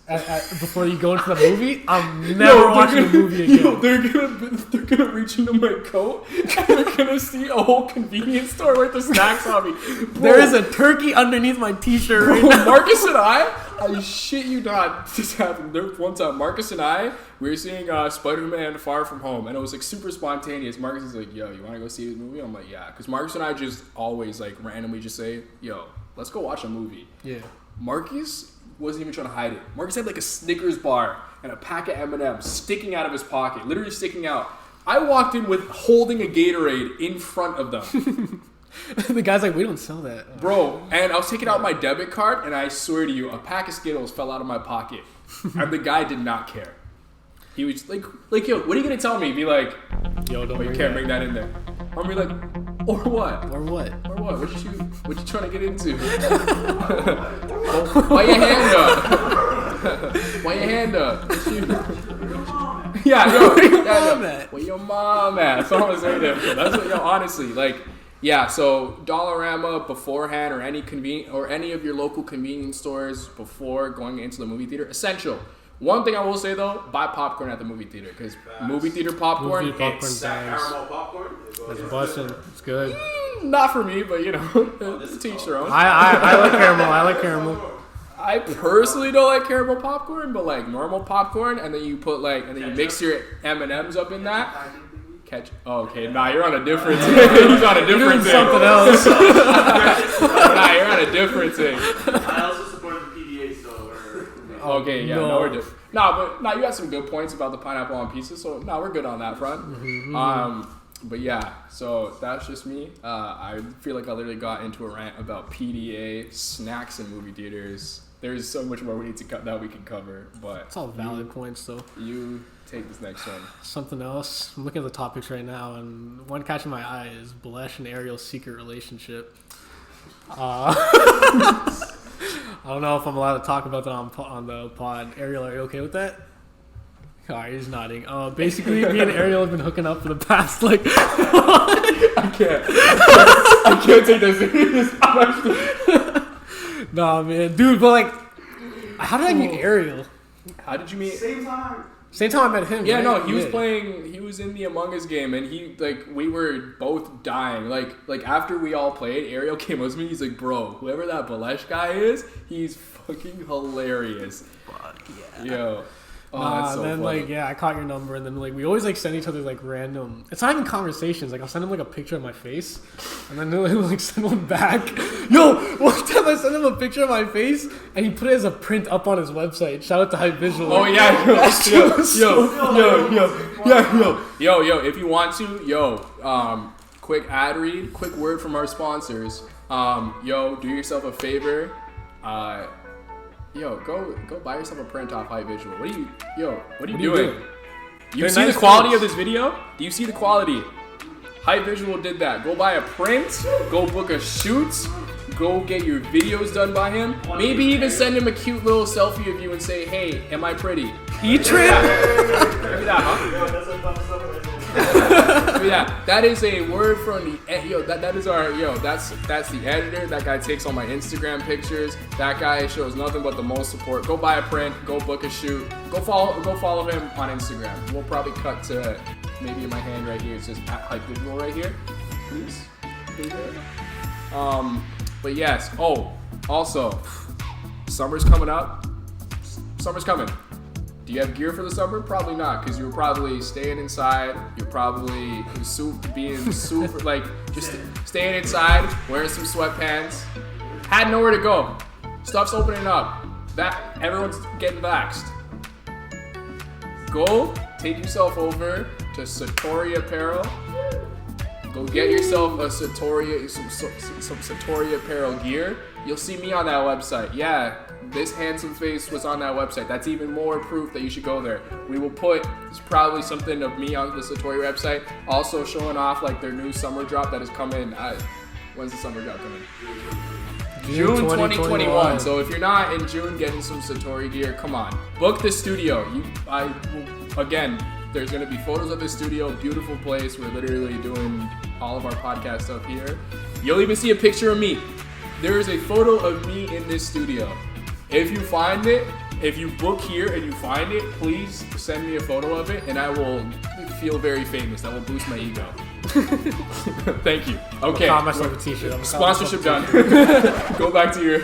before you go into the movie, I'm never watching the movie again. Yo, they're gonna reach into my coat and they're gonna see a whole convenience store worth of snacks on me. Bro, there is a turkey underneath my t-shirt right now. Marcus and I shit you not, this happened. There one time, Marcus and I, we were seeing Spider-Man Far From Home, and it was like super spontaneous. Marcus is like, yo, you wanna go see this movie? I'm like, yeah. Because Marcus and I just always like randomly just say, yo, let's go watch a movie. Yeah. Marcus wasn't even trying to hide it. Marcus had like a Snickers bar and a pack of M&M's sticking out of his pocket, literally sticking out. I walked in with holding a Gatorade in front of them. The guy's like, we don't sell that. Bro, and I was taking out my debit card, and I swear to you, a pack of Skittles fell out of my pocket. And the guy did not care. He was like, yo, what are you going to tell me? Be like, yo, don't you can't bring that in there. Or be like, or what? Or what? Or what? What you trying to get into? Why your hand up? Why your hand up? Yeah, yo. Where your mom at? That's all I'm saying there. That's what, yo, honestly, like, yeah, so Dollarama beforehand or any of your local convenience stores before going into the movie theater, essential. One thing I will say though, buy popcorn at the movie theater because movie theater popcorn, bags. Caramel popcorn. It's busting. It's good. Not for me, but you know, to each their own. I like caramel. I like caramel. I personally don't like caramel popcorn, but like normal popcorn, and then you put and then you mix your M&Ms up in that. Okay, nah, you're on a different thing. He's on a different thing. Something else. Nah, you're on a different thing. I also support the PDA store. Okay, yeah, no, we're different. You got some good points about the pineapple on pizza, so we're good on that front. But yeah, so that's just me. I feel like I literally got into a rant about PDA, snacks in movie theaters. There's so much more we need to that we can cover, but it's all valid points though. You take this next one. Something else. I'm looking at the topics right now, and one catching my eye is Bhalesh and Ariel's secret relationship. I don't know if I'm allowed to talk about that on the pod. Ariel, are you okay with that? Alright, he's nodding. Basically, me and Ariel have been hooking up for the past, like... I can't take this serious. Nah, man. Dude, but like... How did I meet Ariel? How did you meet... Same time I met him. Yeah, right? no, he was playing... He was in the Among Us game, and we were both dying. Like after we all played, Ariel came up to me, he's like, bro, whoever that Bhalesh guy is, he's fucking hilarious. Fuck yeah. Yo. Oh, that's so then funny. I caught your number, and then we always send each other random. It's not even conversations. I'll send him a picture of my face, and then he'll send one back. Yo, one time I sent him a picture of my face, and he put it as a print up on his website. Shout out to Hype Visual. Oh yeah, yo. If you want to, quick ad read, quick word from our sponsors. Do yourself a favor. Go buy yourself a print off Hype Visual. What are you doing? You see the quality of this video? Do you see the quality? Hype Visual did that. Go buy a print. Go book a shoot. Go get your videos done by him. Maybe even send him a cute little selfie of you and say, hey, am I pretty? P-Trip? Maybe that, huh? Yeah, that is a word from the that is our that's the editor. That guy takes all my Instagram pictures. That guy shows nothing but the most support. Go buy a print, go book a shoot, go follow him on Instagram. We'll probably cut to maybe in my hand right here. It says @HypeVisual right here. Please. But yes. Oh, also, summer's coming up. Summer's coming. Do you have gear for the summer? Probably not, because you were probably staying inside. You're probably being super, just staying inside, wearing some sweatpants. Had nowhere to go. Stuff's opening up. Everyone's getting vaxxed. Go take yourself over to Satori Apparel. Go get yourself a some Satori Apparel gear. You'll see me on that website. Yeah. This handsome face was on that website. That's even more proof that you should go there. We will put probably something of me on the Satori website, also showing off their new summer drop that is coming. When's the summer drop coming? June 2021. So if you're not in June getting some Satori gear, come on, book the studio. There's gonna be photos of the studio. Beautiful place. We're literally doing all of our podcast stuff here. You'll even see a picture of me. There is a photo of me in this studio. If you find it, if you book here and you find it, please send me a photo of it and I will feel very famous. That will boost my ego. Thank you. Okay. Sponsorship done. Go back to your.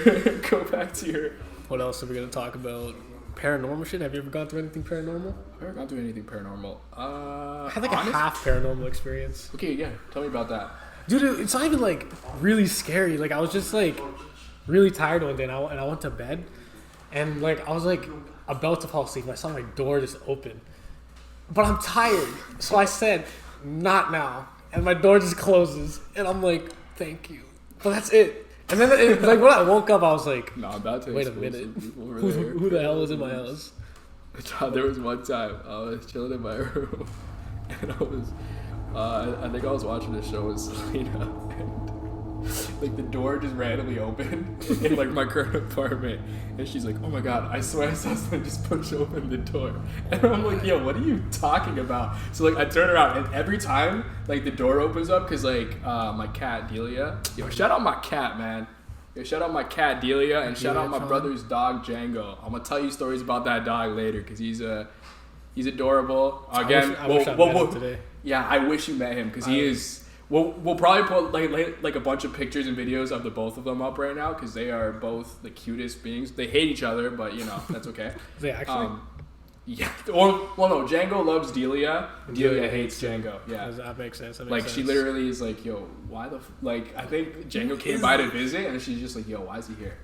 What else are we going to talk about? Paranormal shit? Have you ever gone through anything paranormal? I've never gone through anything paranormal. I had a half paranormal experience. Okay, yeah. Tell me about that. Dude, it's not even really scary. I was just really tired one day and I went to bed and I was about to fall asleep and I saw my door just open. But I'm tired. So I said, not now. And my door just closes and I'm like, thank you. But that's it. And then when I woke up I was like, no, I'm about to wait a minute. Who the hell was in my house? There was one time I was chilling in my room and I think I was watching a show with Selena and the door just randomly opened in my current apartment and she's like, oh my god, I swear I saw someone just push open the door. And I'm like, yo, what are you talking about? So I turn around and every time the door opens up because my cat Delia, shout out my cat, man. Shout out my cat Delia and shout out my brother's dog Django. I'm gonna tell you stories about that dog later because he's adorable. Again, I wish I met him today. Yeah, I wish you met him because he is. We'll probably put a bunch of pictures and videos of the both of them up right now because they are both the cutest beings. They hate each other, but that's okay. They actually. Yeah. No. Django loves Delia. Delia hates Django. Yeah. That makes sense. She literally is yo, why the I think Django came by to visit and she's just yo, why is he here?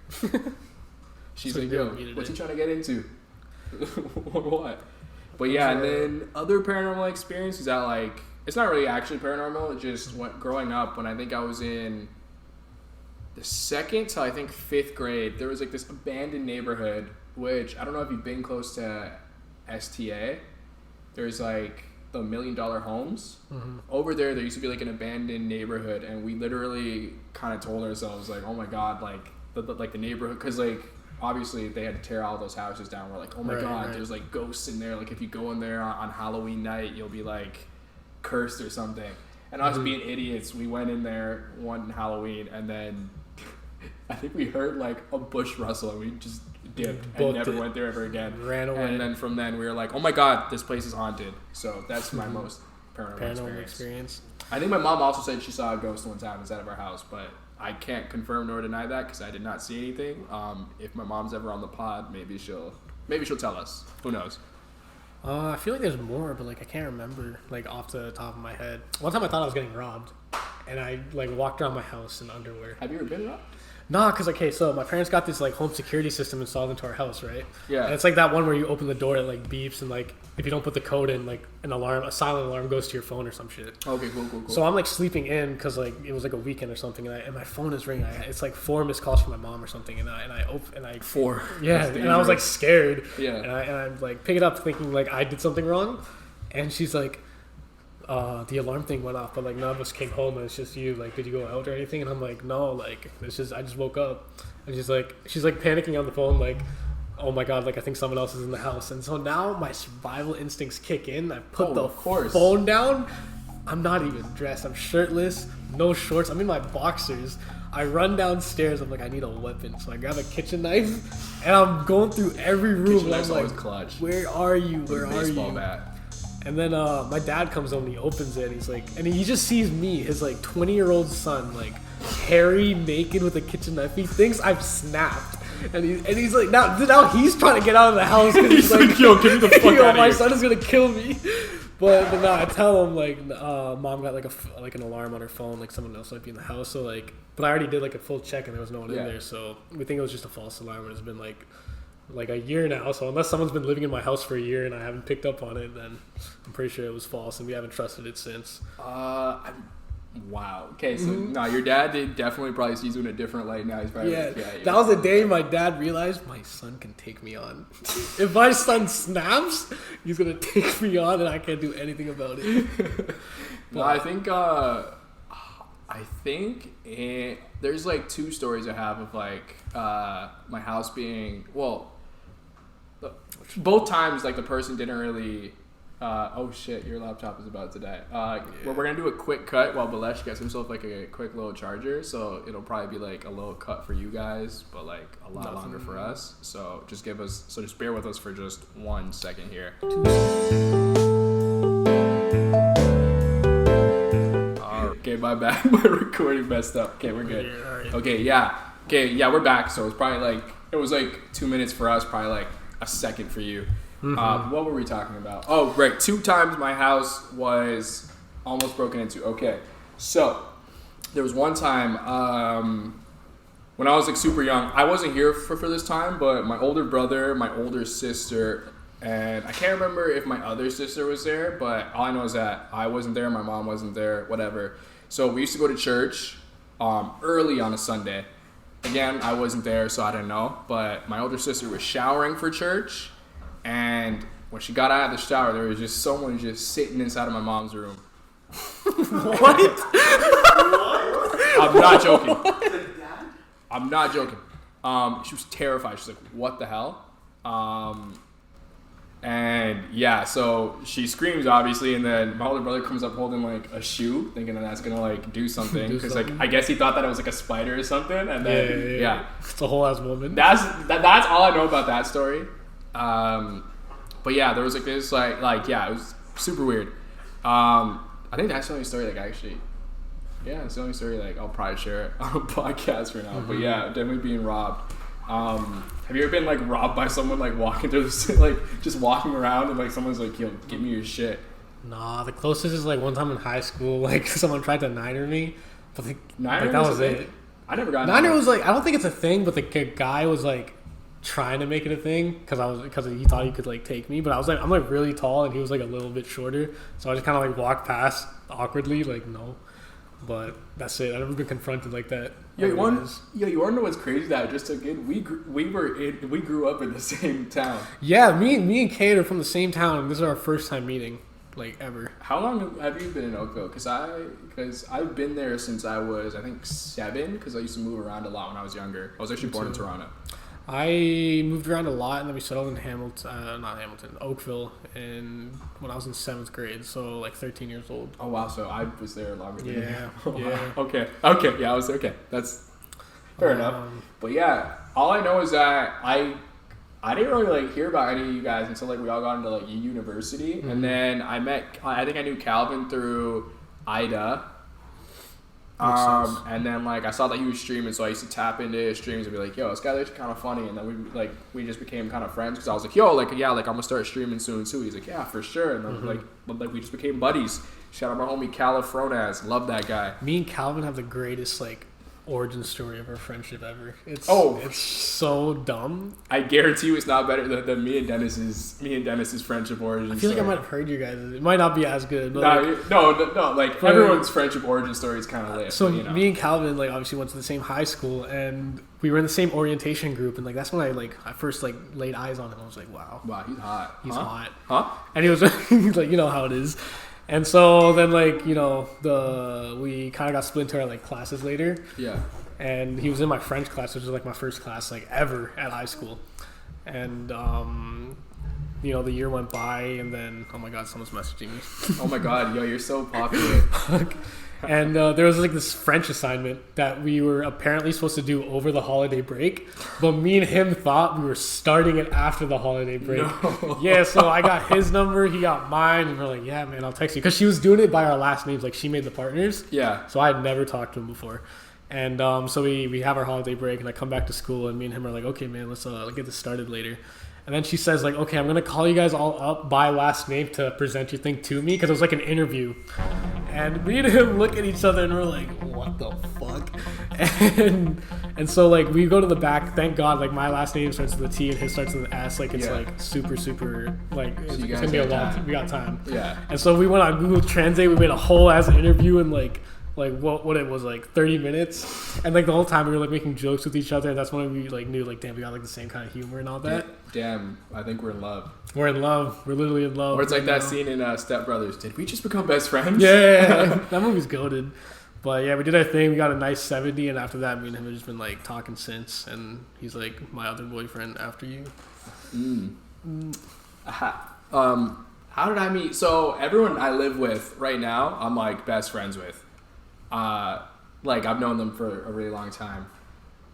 She's yo, what's he trying to get into? What? But yeah, and then other paranormal experiences that like it's not really actually paranormal. It just went growing up when I think I was in the second to I think 5th grade. There was like this abandoned neighborhood, which I don't know if you've been close to STA. There's like the $1 Million Homes over there. There used to be like an abandoned neighborhood, and we literally kind of told ourselves like, oh my god, like the neighborhood, because like obviously they had to tear all those houses down. We're like, oh my god, there's like ghosts in there. Like if you go in there on Halloween night, you'll be like cursed or something. And us being idiots, we went in there one Halloween, and then I think we heard like a bush rustle, and we just dipped and never went there ever again. Ran away. And then from then we were like, oh my god, this place is haunted. So that's my most paranormal experience. I think my mom also said she saw a ghost one time inside of our house, but I can't confirm nor deny that because I did not see anything. If my mom's ever on the pod, maybe she'll tell us. Who knows? I feel like there's more, but like I can't remember like off the top of my head. One time I thought I was getting robbed, and I like walked around my house in underwear. Have you ever been robbed? Nah, because okay, so my parents got this like home security system installed into our house, right? Yeah. And it's like that one where you open the door, it like beeps, and like if you don't put the code in, like a silent alarm goes to your phone or some shit. Okay, cool. So I'm like sleeping in because like it was like a weekend or something, and my phone is ringing. It's like 4 missed calls from my mom or something, and I 4. Yeah, and I was like scared. Yeah. And I'm like pick it up thinking like I did something wrong, and she's like, the alarm thing went off, but like none of us came home, and it's just you. Like, did you go out or anything? And I'm like, no, like it's just I just woke up, and she's like panicking on the phone, like, oh my god, like I think someone else is in the house. And so now my survival instincts kick in. I put the phone down. I'm not even dressed. I'm shirtless, no shorts. I'm in my boxers. I run downstairs. I'm like, I need a weapon. So I grab a kitchen knife, and I'm going through every room. Kitchen knife's I'm always like, clutch. where are you? Where are baseball you? Bat. And then my dad comes home and he opens it, and he's like, and he just sees me, his like 20-year-old son, like hairy, naked with a kitchen knife. He thinks I've snapped, and he's like, now he's trying to get out of the house because he's like, yo, get the fuck out of my here. son is gonna kill me. But no, I tell him like, mom got like an alarm on her phone, like someone else might be in the house. So like, but I already did like a full check and there was no one in there. So we think it was just a false alarm, and it's been like a year now. So unless someone's been living in my house for a year and I haven't picked up on it, then I'm pretty sure it was false, and we haven't trusted it since. Wow. Okay, so no, your dad definitely probably sees you in a different light now. He's probably that was the day my dad realized my son can take me on. If my son snaps, he's gonna take me on, and I can't do anything about it. No, I think there's like 2 stories I have of like my house being both times like the person didn't really. Oh shit, your laptop is about to die. We're gonna do a quick cut while Bhalesh gets himself like a quick little charger, so it'll probably be like a little cut for you guys, but like a lot longer for us. So just bear with us for just 1 second here. Okay, my bad. My recording messed up. Okay, we're good. Yeah, right. Okay, yeah, we're back. So it's probably it was like 2 minutes for us, probably like a second for you. What were we talking about? Oh, right. 2 times my house was almost broken into. Okay. So there was one time when I was like super young. I wasn't here for this time, but my older brother, my older sister, and I can't remember if my other sister was there, but all I know is that I wasn't there, my mom wasn't there, whatever. So we used to go to church early on a Sunday. Again, I wasn't there, so I didn't know. But my older sister was showering for church. And when she got out of the shower, there was just someone just sitting inside of my mom's room. What? I'm not joking. I'm not joking. She was terrified. She's like, what the hell? And yeah, so she screams obviously, and then my older brother comes up holding like a shoe, thinking that that's gonna like do something, because like I guess he thought that it was like a spider or something, and then yeah. It's a whole ass woman. That's all I know about that story. But yeah, there was like this like yeah, it was super weird. I think that's the only story like actually. Yeah, it's the only story like I'll probably share it on a podcast for now. But yeah, definitely being robbed. Have you ever been like robbed by someone like walking through the like just walking around and like someone's like, yo, give me your shit? Nah, the closest is like one time in high school, like someone tried to niner me, but like, Niner that was it. I never got Niner was like, I don't think it's a thing, but the guy was like trying to make it a thing because he thought he could like take me, but I was like I'm like really tall and he was like a little bit shorter, so I just kind of like walked past awkwardly like no, but that's it. I've never been confronted like that. You want to know what's crazy that I just took in? We grew up in the same town. Yeah, me and Cade are from the same town, and this is our first time meeting like ever. How long have you been in Oakville? Because I've been there since I was I think 7 because I used to move around a lot when I was younger. I was actually born in Toronto. I moved around a lot, and then we settled in Oakville, when I was in 7th grade, so like 13 years old. Oh wow, so I was there longer than you. Yeah. Okay, yeah, I was okay. That's fair enough. But yeah, all I know is that I didn't really like hear about any of you guys until like we all got into like university, and then I think I knew Calvin through Ida. And then like I saw that he was streaming, so I used to tap into his streams and be like, yo, this guy's actually kind of funny, and then we just became kind of friends because I was like, yo, like yeah, like I'm gonna start streaming soon too. He's like, yeah, for sure, and then like we just became buddies. Shout out my homie Califronas, love that guy. Me and Calvin have the greatest like origin story of our friendship ever. It's so dumb. I guarantee you it's not better than me and Dennis's friendship origin story. I feel like I might have heard you guys. It might not be as good. But no. Like everyone's friendship origin story is kind of lit. So me and Calvin like obviously went to the same high school, and we were in the same orientation group, and like that's when I first like laid eyes on him. I was like, wow, he's hot. He's hot. Huh? And he was like, you know how it is. And so then, like, we kind of got split into our, like, classes later. Yeah. And he was in my French class, which was, like, my first class, like, ever at high school. And, the year went by, and then, oh, my God, someone's messaging me. Oh, my God. Yo, you're so popular. And there was, like, this French assignment that we were apparently supposed to do over the holiday break. But me and him thought we were starting it after the holiday break. No. Yeah, so I got his number, he got mine, and we're like, yeah, man, I'll text you. Because she was doing it by our last names. Like, she made the partners. Yeah. So I had never talked to him before. And so we have our holiday break, and I come back to school, and me and him are like, okay, man, let's get this started later. And then she says, like, okay, I'm going to call you guys all up by last name to present your thing to me, because it was like an interview. And me and him look at each other, and we're like, what the fuck? And so, like, we go to the back. Thank God, like, my last name starts with a T, and his starts with an S. Like, it's, like, super, super, like, it's going to be a long time. We got time. Yeah. And so we went on Google Translate. We made a whole ass interview in, like what it was, like 30 minutes, and like the whole time we were like making jokes with each other, and that's when we like knew like damn, we got like the same kind of humor and all that. Damn, I think we're in love. We're literally in love. Or it's like that scene in Step Brothers. Did we just become best friends? Yeah. That movie's goated. But yeah, we did our thing. We got a nice 70, and after that, me and him have just been like talking since, and he's like my other boyfriend after you. How did I meet? So everyone I live with right now, I'm like best friends with. Like I've known them for a really long time.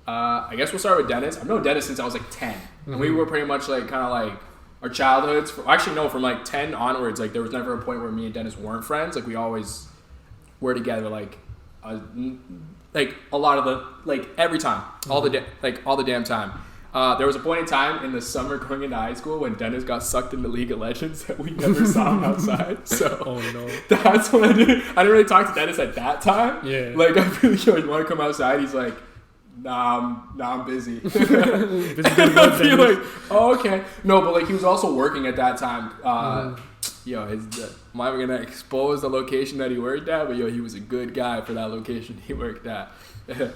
I guess we'll start with Dennis. I've known Dennis since I was like 10, and we were pretty much like kind of like our childhoods. From like 10 onwards, like there was never a point where me and Dennis weren't friends. Like we always were together, like a lot of the like every time, all the damn time. There was a point in time in the summer going into high school when Dennis got sucked into League of Legends that we never saw him outside. So that's when I didn't really talk to Dennis at that time. Yeah. Like I feel like, yo, you want to come outside? He's like, nah, I'm busy. And I feel like, oh, okay. No, but like he was also working at that time. Yo, I'm not even gonna expose the location that he worked at, but yo, he was a good guy for that location he worked at.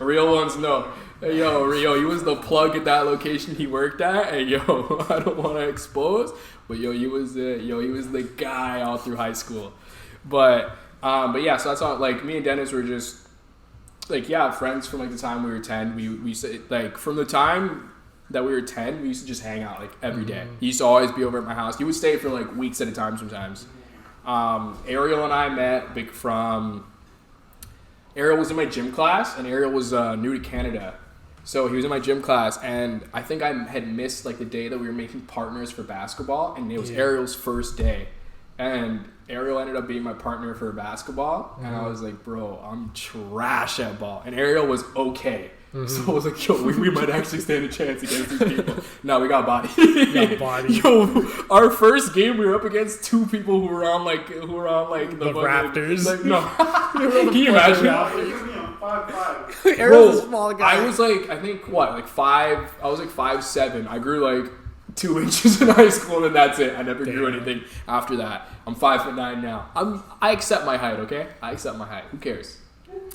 Real ones know. Yo, he was the plug at that location he worked at, and yo, I don't want to expose, but he was the guy all through high school. But yeah, so that's all. Like me and Dennis were just like friends from like the time we were 10. We like from the time that we were 10, we used to just hang out like every day. He used to always be over at my house. He would stay for like weeks at a time sometimes. Ariel and I met from. Ariel was in my gym class, and Ariel was new to Canada. So he was in my gym class, and I think I had missed like the day that we were making partners for basketball, and it was Ariel's first day. And Ariel ended up being my partner for basketball, and I was like, bro, I'm trash at ball. And Ariel was okay. So I was like, yo, we might actually stand a chance against these people. No, we got body. Yo, our first game, we were up against two people who were on the Raptors. Like, no. Can you imagine? 5'5". Ariel's a small guy. I was like, I think what, like 5. I was like 5'7". I grew like 2 inches in high school, and that's it. I never grew anything after that. I'm 5'9" now. I accept my height. Okay, I accept my height. Who cares?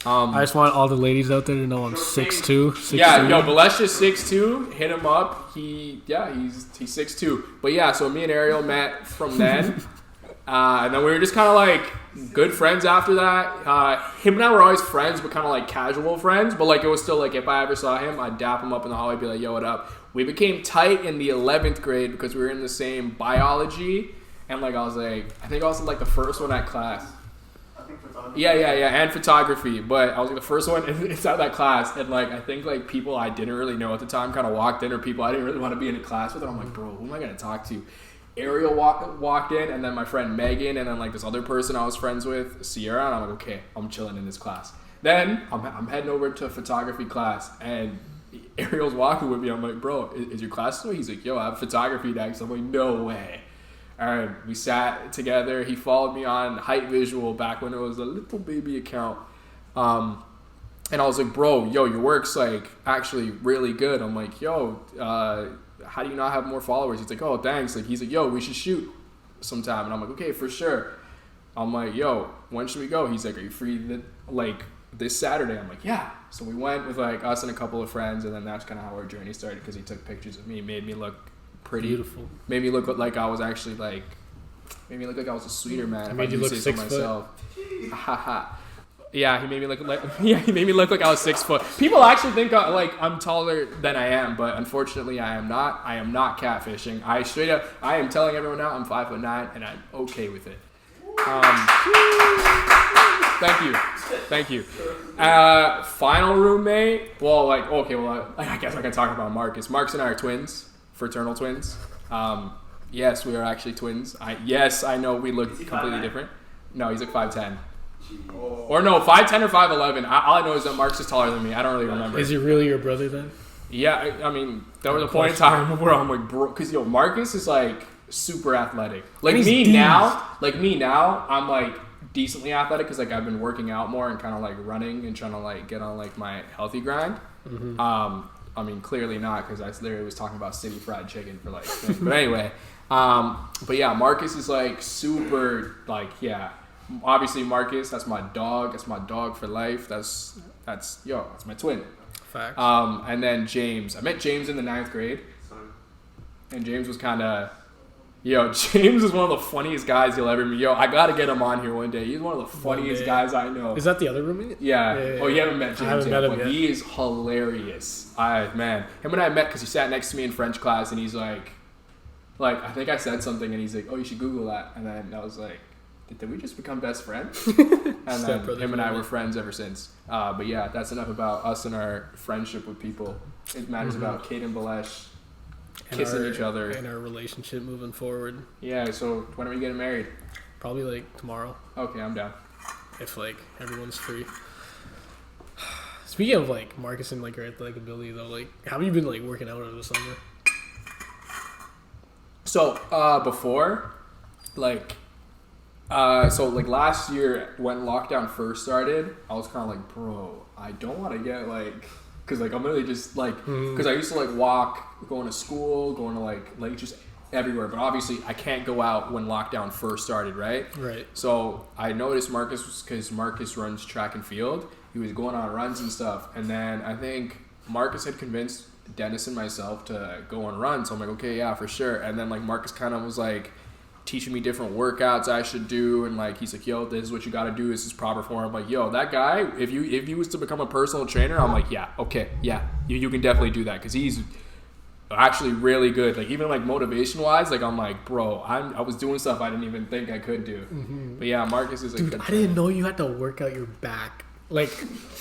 I just want all the ladies out there to know I'm 6'2". Yeah, yo, Bhalesh is 6'2". Hit him up. He's 6'2". But yeah, so me and Ariel met from then, and then we were just kind of like good friends after that. Him and I were always friends, but kind of like casual friends. But like it was still like if I ever saw him, I'd dap him up in the hallway, be like, "Yo, what up?" We became tight in the 11th grade because we were in the same biology, and like I was like, I think I was like the first one at class. Yeah, and photography. But I was like the first one inside that class, and like I think like people I didn't really know at the time kind of walked in, or people I didn't really want to be in a class with. And I'm like, bro, who am I gonna talk to? Ariel walked in, and then my friend Megan, and then like this other person I was friends with, Sierra, and I'm like, okay, I'm chilling in this class. Then I'm heading over to photography class, and Ariel's walking with me. I'm like, bro, is your class today? He's like, yo, I have photography next. I'm like, no way. And we sat together. He followed me on Height Visual back when it was a little baby account. And I was like, bro, yo, your work's like actually really good. I'm like, yo, how do you not have more followers? He's like, oh, thanks. Like, he's like, yo, we should shoot sometime. And I'm like, okay, for sure. I'm like, yo, when should we go? He's like, are you free this Saturday? I'm like, yeah. So we went with like us and a couple of friends, and then that's kind of how our journey started because he took pictures of me, made me look pretty. Beautiful. Made me look like I was actually like, made me look like I was a sweeter man. Made you look 6 foot. Haha. Yeah, he made me look like I was 6 foot. People actually think like I'm taller than I am, but unfortunately I am not. I am not catfishing. I am telling everyone now I'm 5'9", and I'm okay with it. Thank you. Final roommate. Well, like okay. Well, I guess I can talk about Marcus. Marcus and I are twins, fraternal twins. Yes, we are actually twins. I know we look completely different. No, he's like 5'10". Or no, 5'10" or 5'11". All I know is that Marcus is taller than me. I don't really remember. Is he really your brother then? Yeah, I mean, there was a point in time where I'm like, bro, because yo, Marcus is like super athletic. Like me now, I'm like decently athletic because like I've been working out more and kind of like running and trying to like get on like my healthy grind. Mm-hmm. I mean, clearly not because I literally was talking about city fried chicken for like, but anyway. But yeah, Marcus is like super like obviously Marcus, that's my dog. That's my dog for life. That's my twin. Facts. And then James. I met James in the 9th grade. And James was kind of... James is one of the funniest guys you'll ever meet. Yo, I got to get him on here one day. He's one of the funniest guys I know. Is that the other roommate? Yeah. Oh, you haven't met James I haven't met him yet. He is hilarious. Man. Him and I met because he sat next to me in French class, and he's like, I think I said something, and he's like, oh, you should Google that. And then I was like, did we just become best friends? And then him and I were friends ever since. But yeah, that's enough about us and our friendship with people. It matters about Cade and Bhalesh kissing each other. And our relationship moving forward. Yeah, so when are we getting married? Probably like tomorrow. Okay, I'm down. If like everyone's free. Speaking of like Marcus and like your athletic ability though, like how have you been like working out over the summer? So before, so last year when lockdown first started, I was kind of like, bro, I don't want to get like, cause like I'm really just like, cause I used to like walk, going to school, going to like just everywhere, but obviously I can't go out when lockdown first started, right? Right. So I noticed Marcus, cause Marcus runs track and field. He was going on runs and stuff, and then I think Marcus had convinced Dennis and myself to go on runs. So I'm like, okay, yeah, for sure. And then like Marcus kind of was like teaching me different workouts I should do, and like he's like, yo, this is what you got to do, this is proper form. I'm like, yo, that guy, if he was to become a personal trainer, I'm like, yeah, okay, yeah, you can definitely do that, because he's actually really good. Like even like motivation wise, like I'm like, bro, I was doing stuff I didn't even think I could do. But yeah, Marcus is a good I didn't know you had to work out your back. Like,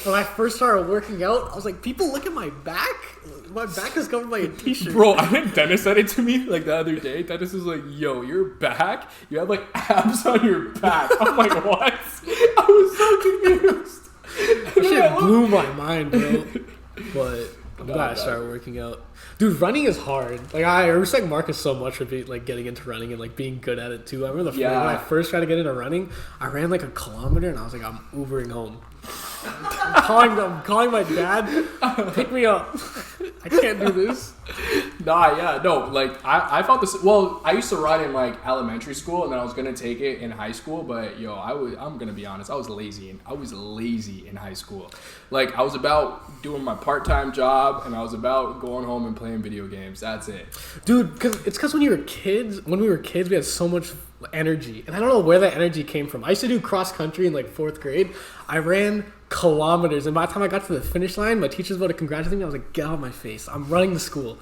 when I first started working out, I was like, people look at my back? My back is covered by a t-shirt. Bro, I think Dennis said it to me, like, the other day. Dennis was like, yo, your back? You have, like, abs on your back. I'm like, what? I was so confused. That shit blew my mind, bro. But I'm glad I started working out. Dude, running is hard. Like, I respect Marcus so much for like getting into running and like being good at it too. I remember when I first tried to get into running, I ran like a kilometer and I was like, I'm Ubering home. I'm calling my dad. Pick me up. I can't do this. Nah, yeah, no, like I felt this. Well, I used to run in like elementary school, and then I was gonna take it in high school. But yo, I'm gonna be honest, I was lazy in high school. Like I was about doing my part-time job, and I was about going home and playing video games. That's it, Dude. Because when we were kids, we had so much energy, and I don't know where that energy came from. I used to do cross country in like 4th grade. I ran kilometers, and by the time I got to the finish line, my teachers about to congratulate me. I was like, "Get out of my face! I'm running to school.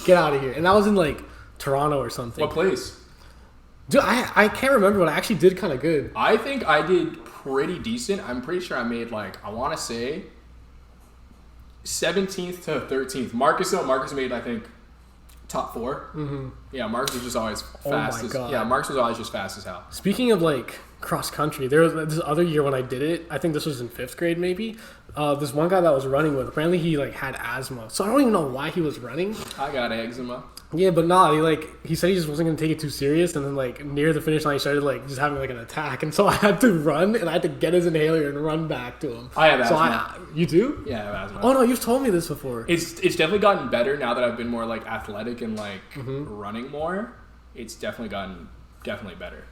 Get out of here!" And I was in like Toronto or something. what place? Dude, I can't remember, but I actually did kind of good. I think I did pretty decent. I'm pretty sure I made like, I want to say 17th to 13th. Marcus made, I think, top 4. Mm-hmm. Yeah, Marcus was just always fast. Oh my God. Yeah, Marcus was always just fast as hell. Speaking of like cross country, there was this other year when I did it. I think this was in 5th grade maybe. This one guy that I was running with, apparently he like had asthma. So I don't even know why he was running. I got eczema. Yeah, but nah, he said he just wasn't gonna take it too serious, and then like near the finish line he started like just having like an attack, and so I had to run and I had to get his inhaler and run back to him. I have asthma. You do? Yeah, I have asthma. Oh no, you've told me this before. It's definitely gotten better now that I've been more like athletic and like running more. It's definitely gotten better.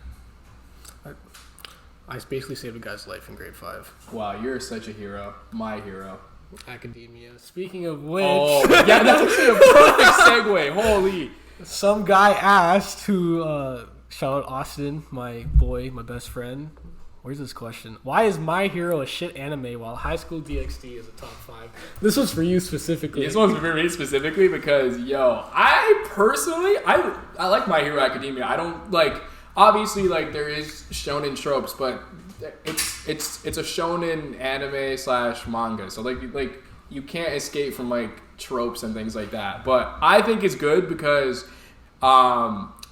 I basically saved a guy's life in grade 5. Wow, you're such a hero. My hero. Academia. Speaking of which, Oh, yeah, that's actually a perfect segue. Holy. some guy asked who, shout out Austin, my boy, my best friend. Where's this question? Why is My Hero a shit anime while High School DxD is a top 5? This was for you specifically. This one's for me specifically because, yo, I personally, I like My Hero Academia. I don't, like, obviously, like, there is shonen tropes, but it's a shonen anime / manga. So, like you can't escape from, like, tropes and things like that. But I think it's good because,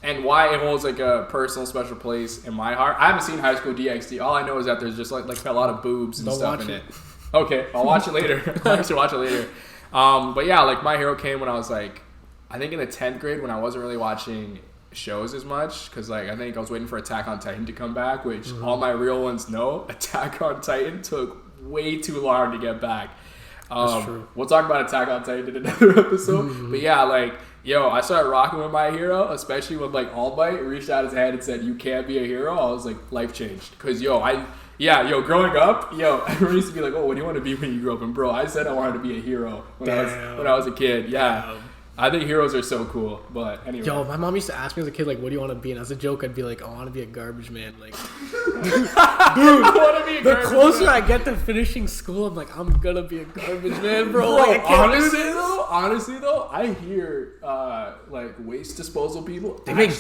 and why it holds like a personal special place in my heart. I haven't seen High School DxD. All I know is that there's just like a lot of boobs and stuff in it. Okay, I'll watch it later. I actually watch it later. But yeah, like My Hero came when I was like, I think in the 10th grade when I wasn't really watching shows as much because like I think I was waiting for Attack on Titan to come back, which all my real ones know. Attack on Titan took way too long to get back. That's true. We'll talk about Attack on Titan in another episode. But yeah, like, yo, I started rocking with My Hero, especially when like All Might reached out his hand and said, "You can't be a hero." I was like, life changed. Cause growing up, everyone used to be like, "Oh, what do you want to be when you grow up?" And bro, I said I wanted to be a hero when I was a kid. Yeah. Damn. I think heroes are so cool, but anyway. Yo, my mom used to ask me as a kid, like, what do you want to be? And as a joke, I'd be like, I want to be a garbage man. Like, dude, the closer I get to finishing school, I'm like, I'm gonna be a garbage man, bro. Like, honestly though, I hear like waste disposal people. They make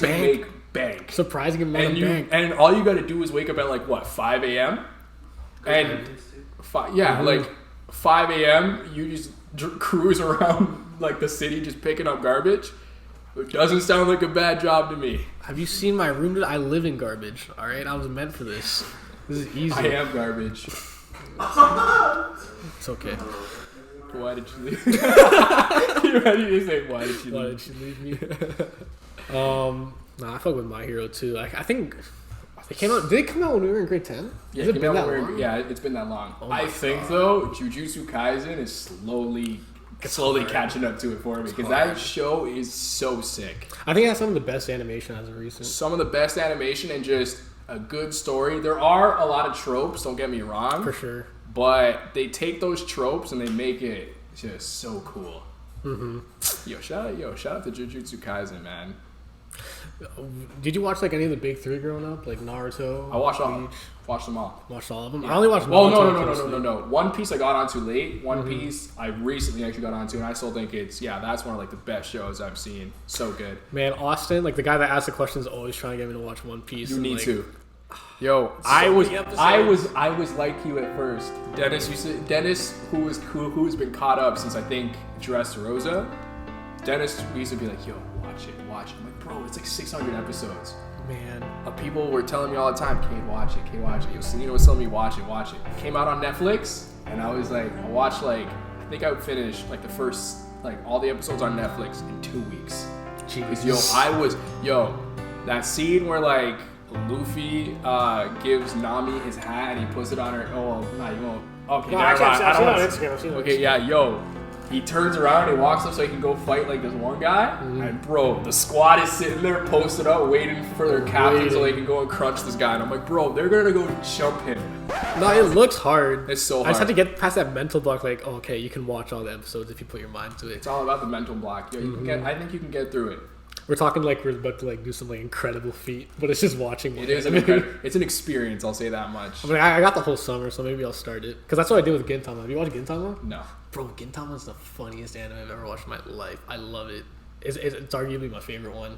bank. Surprising amount of bank. And all you gotta do is wake up at like what, 5 a.m. And like 5 a.m. you just cruise around like the city just picking up garbage. It doesn't sound like a bad job to me. Have you seen my room? I live in garbage. All right, I was meant for this. This is easy. I am garbage. It's okay. Why did you leave? You ready to say why did you leave me? I fuck with My Hero too. I think it came out. Did it come out when we were in grade 10? Yeah, it's been that long. Yeah, it's been that long. I think though, Jujutsu Kaisen is slowly catching up to it for me because that show is so sick. I think it has some of the best animation as of recent. Some of the best animation and just a good story. There are a lot of tropes, don't get me wrong. For sure. But they take those tropes and they make it just so cool. Mm-hmm. Shout out to Jujutsu Kaisen, man. Did you watch like any of the big 3 growing up, like Naruto? I watched them all. Watched all of them. Yeah. I only watched. No. One Piece I got onto late. One Piece I recently actually got onto, and I still think that's one of like the best shows I've seen. So good. Man, Austin, like the guy that asked the questions, always trying to get me to watch One Piece. You need to. Yo, I was like you at first. Dennis, who's been caught up since I think Dressrosa. Dennis used to be like, yo, watch it. I'm like, bro, it's like 600 episodes. Man. People were telling me all the time, Cade, watch it. Yo, Selena was telling me, watch it. It came out on Netflix, and I was like, I watched I think I would finish like the first, like all the episodes on Netflix in 2 weeks. Jeez. That scene where like Luffy gives Nami his hat and he puts it on her. Oh, no, you won't. Okay, No, never actually, mind. I've seen it on wanna- Instagram. I've seen it on Okay, yeah, yo. He turns around and he walks up so he can go fight like this one guy. And bro, the squad is sitting there posted up waiting for their captain so they can go and crunch this guy. And I'm like, bro, they're gonna go jump him. No, it looks hard. It's so hard. I just had to get past that mental block. Like, oh, okay, you can watch all the episodes if you put your mind to it. It's all about the mental block. Yo, you can get. I think you can get through it. We're talking like we're about to like do some like incredible feat, but it's just watching. It is it's an experience. I'll say that much. I mean, I got the whole summer, so maybe I'll start it. Because that's what I did with Gintama. Have you watched Gintama? No. Bro, Gintama is the funniest anime I've ever watched in my life. I love it. It's arguably my favorite one.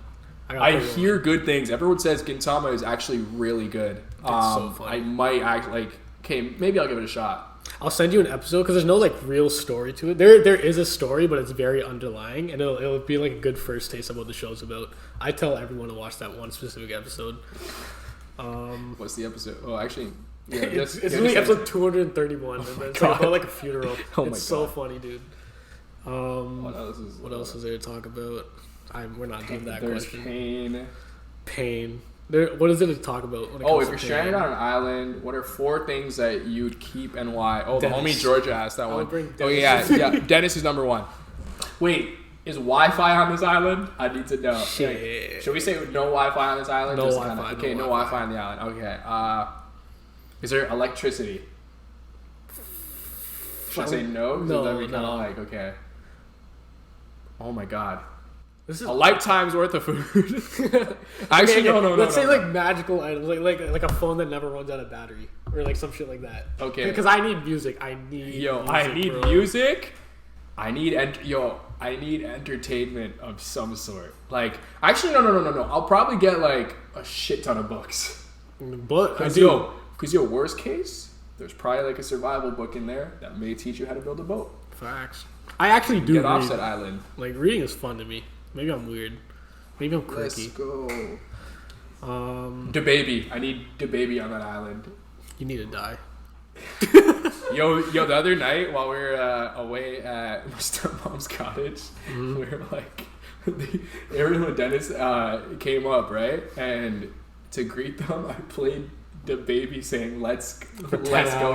I hear good things. Everyone says Gintama is actually really good. It's so funny. I might act like, okay, maybe I'll give it a shot. I'll send you an episode because there's no like real story to it. There is a story, but it's very underlying, and it'll be like a good first taste of what the show's about. I tell everyone to watch that one specific episode. What's the episode? Oh, actually, yeah, It's really episode 231. And it's like about like a funeral. Oh my it's so God. funny, dude. What else is there to talk about? We're not doing that There's question. pain. What is it to talk about? When it Oh, comes if to you're pain? stranded on an island, what are 4 things that you'd keep and why? Oh, the Dennis. homie Georgia asked that I'll one. bring Oh Dennis. yeah. Dennis is number 1. Wait, is Wi-Fi on this island? I need to know. Shit. Okay, should we say no Wi-Fi on this island? No Just Wi-Fi, no Okay, no Wi-Fi. Wi-Fi on the island. Okay. Is there electricity? Should I say no? 'Cause No, that'd be kind no. of like, okay. Oh my God. This is A lifetime's worth of food. Actually, no. Let's say no. like magical items, like a phone that never runs out of battery, or like some shit like that. Okay. Because I need music. I need Music, bro. music. I need entertainment of some sort. Like, actually, no. I'll probably get like a shit ton of books. But I Cause do. worst case, there's probably like a survival book in there that may teach you how to build a boat. Facts. I actually do Get read. off that island. Like reading is fun to me. Maybe I'm weird. Maybe I'm Let's quirky. go. Um, DaBaby. I need DaBaby on that island. you need to die. Yo, the other night while we were away at my stepmom's cottage, we were like, Ariel and Dennis came up, right? And to greet them, I played DaBaby saying, let's go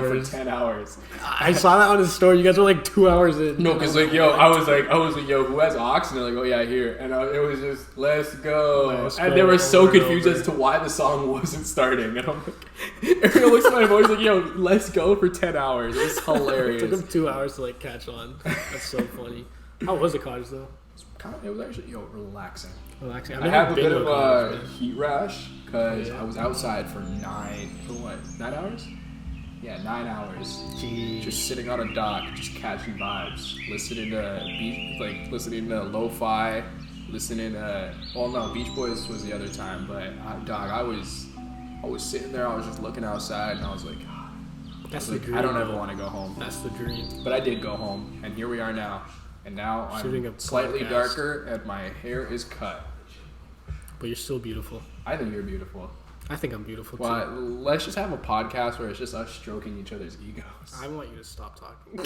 for 10 hours. I saw that on his story. You guys were like 2 hours in. No, because like, yo, I was like, yo, who has ox? And they're like, oh yeah, here. And it was just, let's go. Let's And go they were so over and confused over. as to why the song wasn't starting. And I'm like, Ariel looks at my voice like, yo, let's go for 10 hours. It was It took hilarious. him 2 hours to like catch on. That's so funny. How was the cottage though? It was actually, relaxing. Relaxing. I had a bit of a a heat rash because Yeah. I was outside for 9 hours? Yeah, 9 hours. Jeez. Just sitting on a dock, just catching vibes, listening to listening to lo-fi, listening to. Well, no, Beach Boys was the other time, but I was sitting there, I was just looking outside, and I was like, That's the dream. I don't ever want to go home. That's the dream. But I did go home, and here we are now. And now Shooting I'm a slightly podcast. darker, and my hair is cut. But you're still beautiful. I think you're beautiful. I think I'm beautiful too. Well, let's just have a podcast where it's just us stroking each other's egos. I want you to stop talking.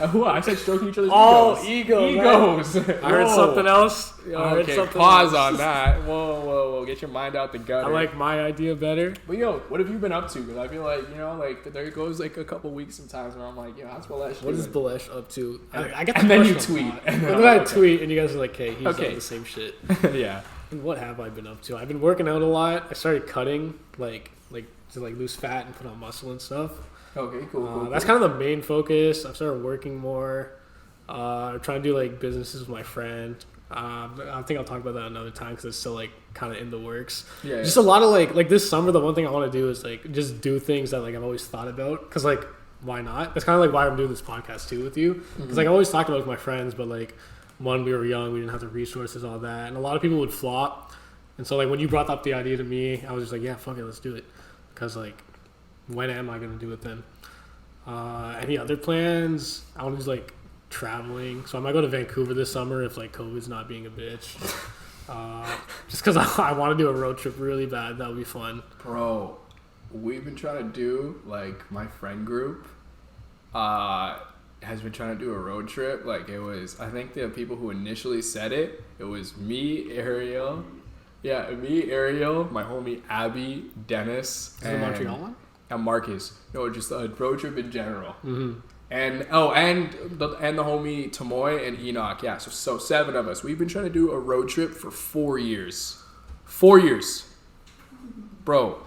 I said stroking each other's Oh, egos. I heard something else. Okay, pause on that. Whoa. Get your mind out the gutter. I like my idea better. But yo, what have you been up to? Because I feel like, there goes like a couple weeks sometimes where I'm like, yo, how's Bhalesh What is doing? Bhalesh up to? I get And the then you question a tweet. lot. And And then I tweet, and you guys are like, "Hey, he's Okay. on the same shit." Yeah. And what have I been up to? I've been working out a lot. I started cutting, like to lose fat and put on muscle and stuff. Okay, cool. That's kind of the main focus. I've started working more. Trying to do like businesses with my friend. I think I'll talk about that another time because it's still like kind of in the works. Yeah. Just a lot of like this summer. The one thing I want to do is like just do things that like I've always thought about. Because like why not? That's kind of like why I'm doing this podcast too with you. Because like I always talked about it with my friends, but like one, we were young, we didn't have the resources, all that, and a lot of people would flop. And so like when you brought up the idea to me, I was just like, yeah, fuck it, let's do it. Because like when am I gonna do it then? Any other plans? I want to do like traveling, so I might go to Vancouver this summer if like COVID's not being a bitch. Just because I want to do a road trip really bad. That would be fun. Bro, we've been trying to do, like, my friend group has been trying to do a road trip. Like, it was, I think the people who initially said it was me, Ariel. Yeah, me, Ariel, my homie Abby, Dennis. Is it the Montreal one? and Marcus. No, just a road trip in general. And the homie Tamoy and Enoch. Yeah, so 7 of us. We've been trying to do a road trip for 4 years. 4 years. Bro,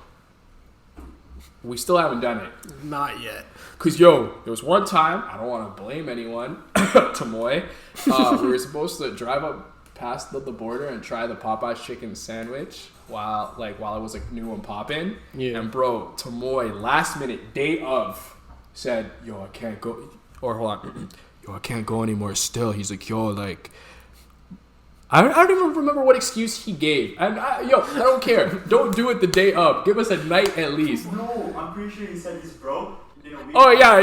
we still haven't done it. Not yet. Cause there was one time, I don't want to blame anyone, Tamoy. We were supposed to drive up past the border and try the Popeye's chicken sandwich while it was like new and poppin'. Yeah. And bro, Tamoy, last minute, day of, said, yo, I can't go. Or hold on, yo, I can't go anymore. Still, he's like, yo, like. I don't even remember what excuse he gave. And I don't care. Don't do it the day of. Give us a night at least. No, I'm pretty sure he said he's broke. Oh yeah,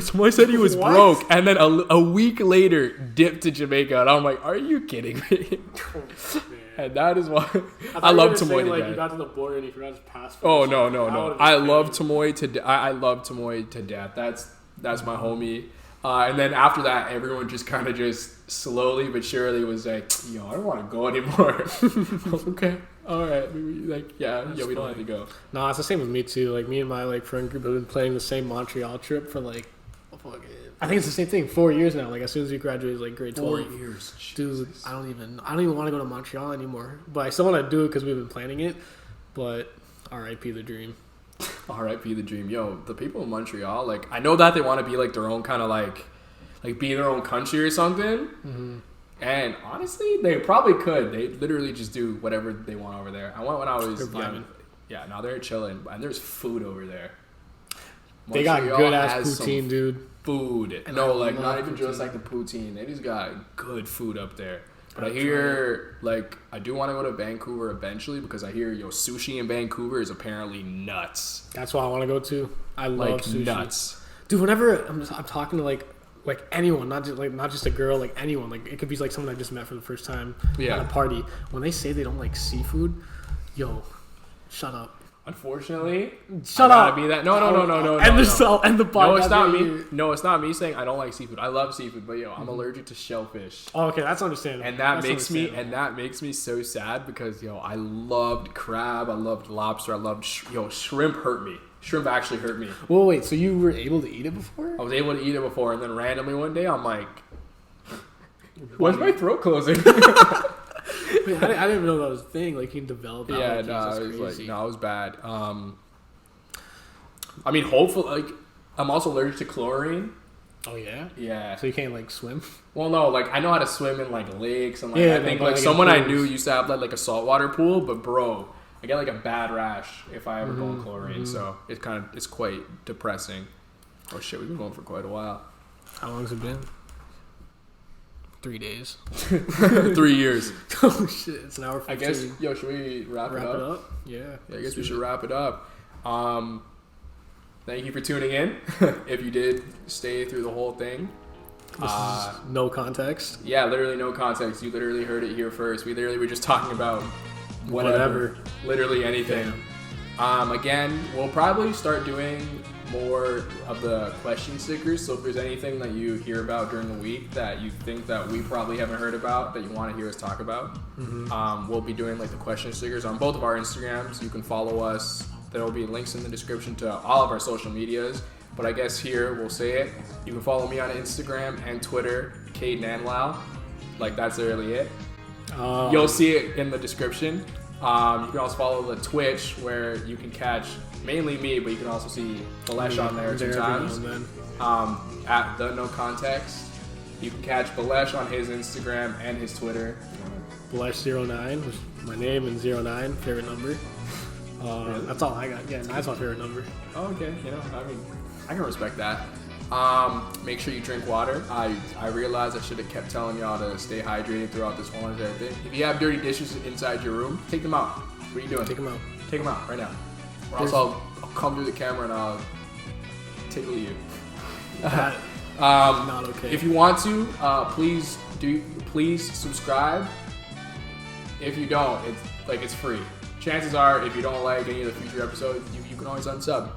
someone said he was broke, and then a week later dipped to Jamaica, and I'm like, are you kidding me? And that is why I love Tamoy to death. He got to the border and he forgot his passport. Oh no! I love Tamoy to death. That's my homie. And then after that, everyone just kind of just slowly but surely was like, yo, I don't want to go anymore. Okay. All right. We don't have to go. No, it's the same with me too. Like me and my like friend group have been planning the same Montreal trip for like, I think it's the same thing. 4 years now. Like as soon as we graduated, like grade 12. 4 years. Dude, I don't even want to go to Montreal anymore. But I still want to do it because we've been planning it. But R.I.P. the dream. R.I.P. the dream. Yo, the people in Montreal, like I know that they want to be like their own kind of like be their own country or something. Mm-hmm. And honestly, they probably could. They literally just do whatever they want over there. I went when I was young. Yeah, now they're chilling. And there's food over there. They got good ass poutine, dude. Food. And no, like not even just like the poutine. They just got good food up there. But I hear, like, I do want to go to Vancouver eventually because I hear, sushi in Vancouver is apparently nuts. That's what I want to go to. I love sushi. Nuts. Dude, whenever I'm talking to like anyone, not just a girl, like anyone, like it could be like someone I just met for the first time at a party. When they say they don't like seafood, shut up. Unfortunately, shut up. Be that. No. And the podcast. No, it's not me. No, it's not me saying I don't like seafood. I love seafood, but I'm allergic to shellfish. Oh, okay, that's understandable. And that makes me so sad because I loved crab, I loved lobster, I loved shrimp. Hurt me. Shrimp actually hurt me. Well, wait. So you were able to eat it before? I was able to eat it before, and then randomly one day I'm like, why's my throat closing? Wait, I didn't even know that was a thing. Like he developed. Yeah, no, it was it was bad. I mean, hopefully, like I'm also allergic to chlorine. Oh yeah. Yeah. So you can't like swim. Well, no, like I know how to swim in like lakes and like I think like someone I knew used to have like a saltwater pool, but bro, I get like a bad rash if I ever go in chlorine. So it's quite depressing. Oh shit, we've been going for quite a while. How long has it been? 3 days. 3 years. Oh shit, it's an hour 15. I guess, should we wrap it up? Yeah. I guess we should wrap it up. Thank you for tuning in. If you did stay through the whole thing. This is no context. Yeah, literally no context. You literally heard it here first. We literally were just talking about whatever. Literally anything. Yeah. Again, we'll probably start doing more of the question stickers. So if there's anything that you hear about during the week that you think that we probably haven't heard about that you want to hear us talk about, we'll be doing like the question stickers on both of our Instagrams. You can follow us. There will be links in the description to all of our social medias. But I guess here we'll say it. You can follow me on Instagram and Twitter, Cade Nanlau. Like that's really it. You'll see it in the description. You can also follow the Twitch where you can catch mainly me, but you can also see Bhalesh on there sometimes. At the No Context. You can catch Bhalesh on his Instagram and his Twitter. Bhalesh09 was my name and 09 favorite number. That's all I got. Yeah, that's my favorite number. Oh, okay. I mean, I can respect that. Make sure you drink water. I realized I should have kept telling y'all to stay hydrated throughout this whole entire thing. If you have dirty dishes inside your room, take them out. What are you doing? Take them out. Take them out right now. Or else I'll come through the camera and I'll tickle you. Not okay. If you want to, please subscribe. If you don't, it's free. Chances are, if you don't like any of the future episodes, you can always unsub.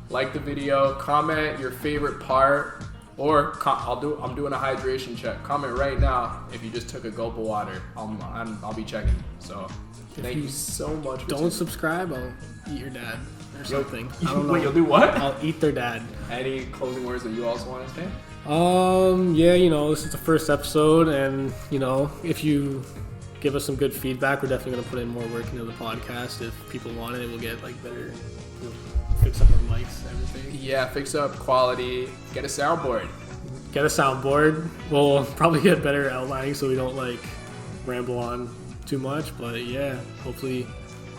Like the video, comment your favorite part, or I'm doing a hydration check. Comment right now if you just took a gulp of water. I'll be checking. So thank you so much. Don't subscribe. I'll eat your dad. or something. I don't know. Wait, you'll do what? I'll eat their dad. Any closing words that you also want to say? Yeah, this is the first episode, and if you give us some good feedback, we're definitely gonna put in more work into the podcast. If people want it, we'll get like better, fix up our mics, everything. Yeah, fix up quality. Get a soundboard. Get a soundboard. We'll probably get better outlining so we don't like ramble on too much. But yeah, hopefully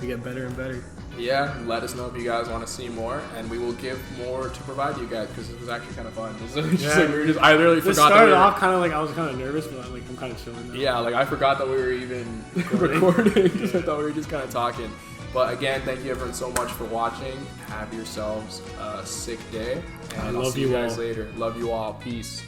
we get better and better. Yeah, let us know if you guys want to see more, and we will give more to provide you guys because it was actually kind of fun. I literally This forgot. started off kind of like I was kind of nervous, but I'm kind of chilling now. Yeah, like I forgot that we were even recording. I thought we were just kind of talking. But again, thank you everyone so much for watching. Have yourselves a sick day, and I'll see you guys later. Love you all. Peace.